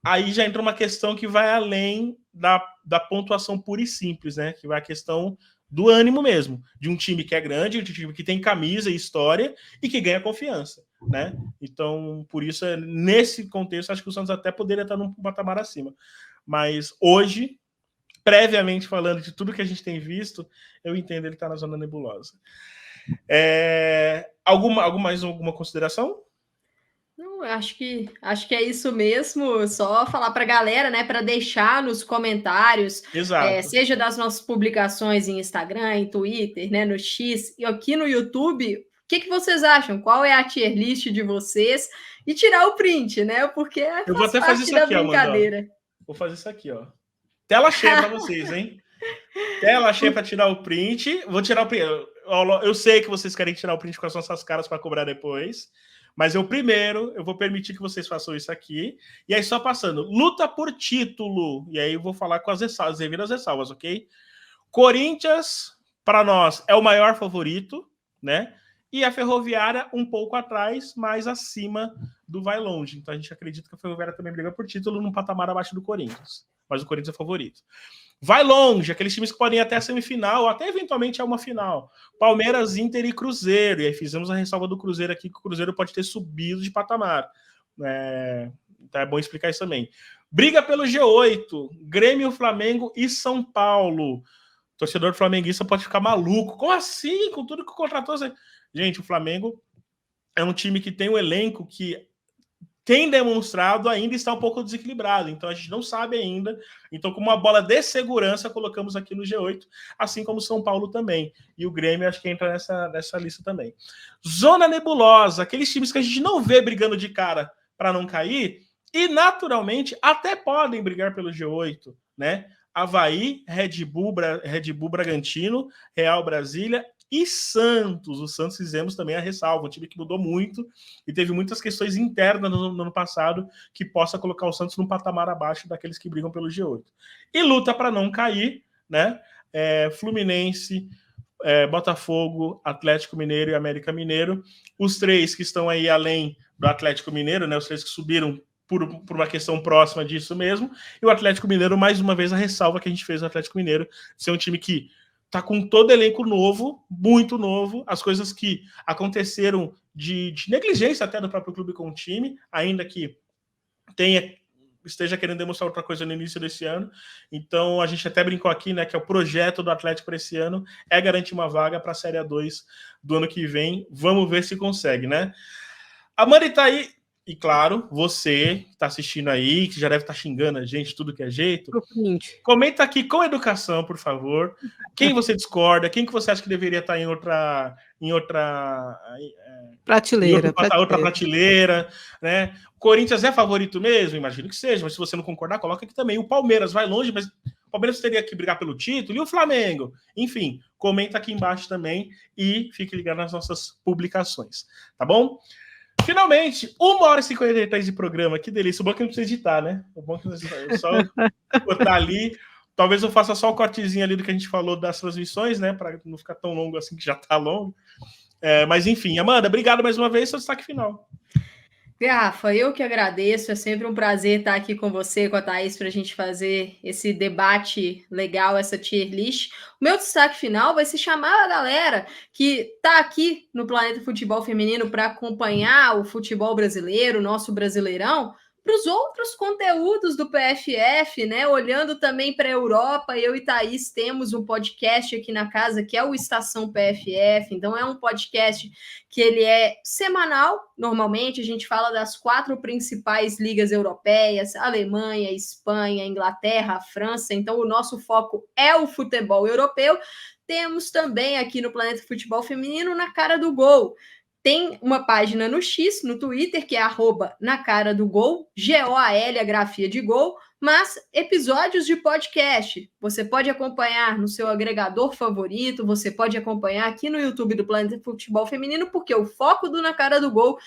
A: aí já entra uma questão que vai além da pontuação pura e simples, né? Que vai a questão do ânimo mesmo, de um time que é grande, de um time que tem camisa e história e que ganha confiança, né? Então, por isso, nesse contexto, acho que o Santos até poderia estar num patamar acima. Mas hoje, previamente falando de tudo que a gente tem visto, eu entendo ele estar na zona nebulosa. Alguma consideração?
C: Não, acho que é isso mesmo. Só falar para a galera, né, para deixar nos comentários, seja das nossas publicações em Instagram, em Twitter, né, no X e aqui no YouTube, o que vocês acham? Qual é a tier list de vocês? E tirar o print, né? Porque
A: eu vou até fazer isso aqui,
C: brincadeira.
A: Amanda, vou fazer isso aqui, ó. Tela cheia para vocês, hein? Tela cheia para tirar o print. Vou tirar o print. Eu sei que vocês querem tirar o print com as nossas caras para cobrar depois. Mas eu vou permitir que vocês façam isso aqui. E aí, só passando. Luta por título. E aí eu vou falar com as devidas ressalvas, ok? Corinthians, para nós, é o maior favorito, né? E a Ferroviária um pouco atrás, mas acima do vai longe. Então a gente acredita que a Ferroviária também briga por título num patamar abaixo do Corinthians. Mas o Corinthians é favorito. Vai longe, aqueles times que podem ir até a semifinal, ou até eventualmente a uma final. Palmeiras, Inter e Cruzeiro. E aí fizemos a ressalva do Cruzeiro aqui, que o Cruzeiro pode ter subido de patamar. Então é bom explicar isso também. Briga pelo G8, Grêmio, Flamengo e São Paulo. Torcedor flamenguista pode ficar maluco. Como assim? Com tudo que contratou? Gente, o Flamengo é um time que tem um elenco que tem demonstrado ainda está um pouco desequilibrado, então a gente não sabe ainda. Então, como uma bola de segurança, colocamos aqui no G8, assim como o São Paulo também. E o Grêmio acho que entra nessa lista também. Zona nebulosa, aqueles times que a gente não vê brigando de cara para não cair, e naturalmente até podem brigar pelo G8, né? Avaí, Red Bull Bragantino, Real Brasília e Santos. O Santos fizemos também a ressalva, um time que mudou muito e teve muitas questões internas no ano passado que possa colocar o Santos num patamar abaixo daqueles que brigam pelo G8. E luta para não cair, né? Fluminense, Botafogo, Atlético Mineiro e América Mineiro. Os 3 que estão aí além do Atlético Mineiro, né? Os 3 que subiram por uma questão próxima disso mesmo. E o Atlético Mineiro, mais uma vez, a ressalva que a gente fez no Atlético Mineiro, ser um time que tá com todo elenco novo, muito novo, as coisas que aconteceram de negligência até do próprio clube com o time, ainda que esteja querendo demonstrar outra coisa no início desse ano. Então, a gente até brincou aqui, né, que é o projeto do Atlético para esse ano, é garantir uma vaga para a Série A2 do ano que vem. Vamos ver se consegue, né? A Mari tá aí, e claro, você que está assistindo aí, que já deve estar xingando a gente, tudo que é jeito, comenta aqui com educação, por favor, quem você discorda, quem que você acha que deveria estar em outra
B: prateleira,
A: outra prateleira, né? O Corinthians é favorito mesmo? Imagino que seja, mas se você não concordar, coloca aqui também. O Palmeiras vai longe, mas o Palmeiras teria que brigar pelo título, e o Flamengo? Enfim, comenta aqui embaixo também e fique ligado nas nossas publicações, tá bom? Finalmente, 1h53 de programa, que delícia. O bom é que não precisa editar, né? O bom é que eu só cortar ali. Talvez eu faça só o cortezinho ali do que a gente falou das transmissões, né? Para não ficar tão longo assim, que já tá longo. Mas enfim, Amanda, obrigado mais uma vez. Seu destaque final.
C: Rafa, eu que agradeço, é sempre um prazer estar aqui com você, com a Thaís, para a gente fazer esse debate legal, essa tier list. O meu destaque final vai se chamar a galera que está aqui no Planeta Futebol Feminino para acompanhar o futebol brasileiro, o nosso Brasileirão, para os outros conteúdos do PFF, né? Olhando também para a Europa, eu e Thaís temos um podcast aqui na casa que é o Estação PFF, então é um podcast que ele é semanal, normalmente a gente fala das 4 principais ligas europeias, Alemanha, Espanha, Inglaterra, França, então o nosso foco é o futebol europeu. Temos também aqui no Planeta Futebol Feminino Na Cara do Gol. Tem uma página no X, no Twitter, que é @nacaradogol, GOAL, a grafia de gol, mas episódios de podcast. Você pode acompanhar no seu agregador favorito, você pode acompanhar aqui no YouTube do Planeta Futebol Feminino, porque o foco do Na Cara do Gol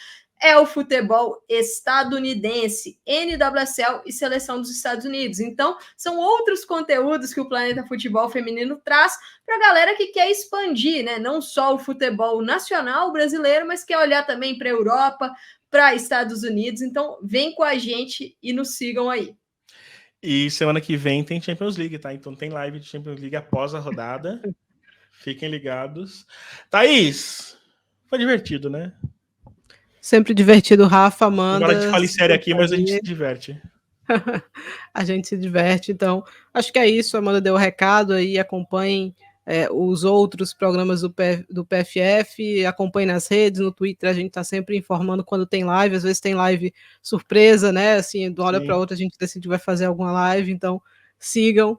C: é o futebol estadunidense, NWSL e Seleção dos Estados Unidos. Então, são outros conteúdos que o Planeta Futebol Feminino traz para a galera que quer expandir, né? Não só o futebol nacional brasileiro, mas quer olhar também para a Europa, para Estados Unidos. Então, vem com a gente e nos sigam aí.
A: E semana que vem tem Champions League, tá? Então tem live de Champions League após a rodada. Fiquem ligados. Thaís, foi divertido, né?
B: Sempre divertido, Rafa, Amanda.
A: Agora a gente fala em série aqui, mas a gente se diverte.
B: A gente se diverte, então acho que é isso. A Amanda deu o recado aí, acompanhem os outros programas do PFF, acompanhem nas redes, no Twitter a gente está sempre informando quando tem live, às vezes tem live surpresa, né, assim, de uma hora para outra a gente decide que vai fazer alguma live, então sigam,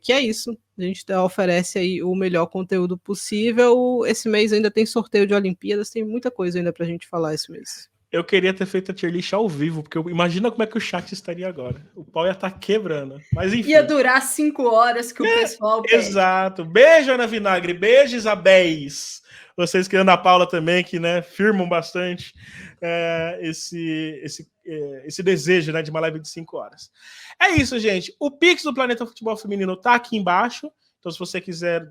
B: que é isso, a gente oferece aí o melhor conteúdo possível. Esse mês ainda tem sorteio de Olimpíadas, tem muita coisa ainda para a gente falar esse mês.
A: Eu queria ter feito a tier list ao vivo, porque imagina como é que o chat estaria agora. O pau ia estar quebrando. Mas enfim.
C: Ia durar 5 horas que o pessoal pede.
A: Exato. Beijo, Ana Vinagre. Beijo, Isabéis. Vocês que Ana Paula também, que, né, firmam bastante esse desejo, né, de uma live de 5 horas. É isso, gente. O Pix do Planeta Futebol Feminino tá aqui embaixo. Então, se você quiser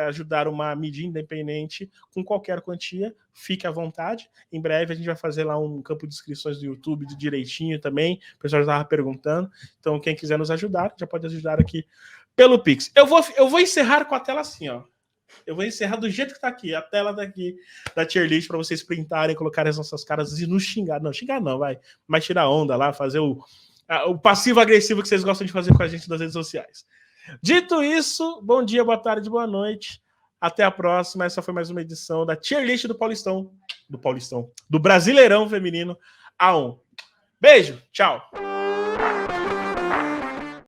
A: ajudar uma mídia independente com qualquer quantia, fique à vontade. Em breve a gente vai fazer lá um campo de inscrições do YouTube de direitinho também. O pessoal já estava perguntando. Então, quem quiser nos ajudar, já pode ajudar aqui pelo Pix. Eu vou encerrar com a tela assim, ó. Eu vou encerrar do jeito que está aqui, a tela daqui da tier list, para vocês printarem, colocarem as nossas caras e nos xingar. Não, xingar não, vai. Mas tirar onda lá, fazer o passivo-agressivo que vocês gostam de fazer com a gente nas redes sociais. Dito isso, bom dia, boa tarde, boa noite. Até a próxima. Essa foi mais uma edição da tier list do Brasileirão Feminino A1. Beijo, tchau.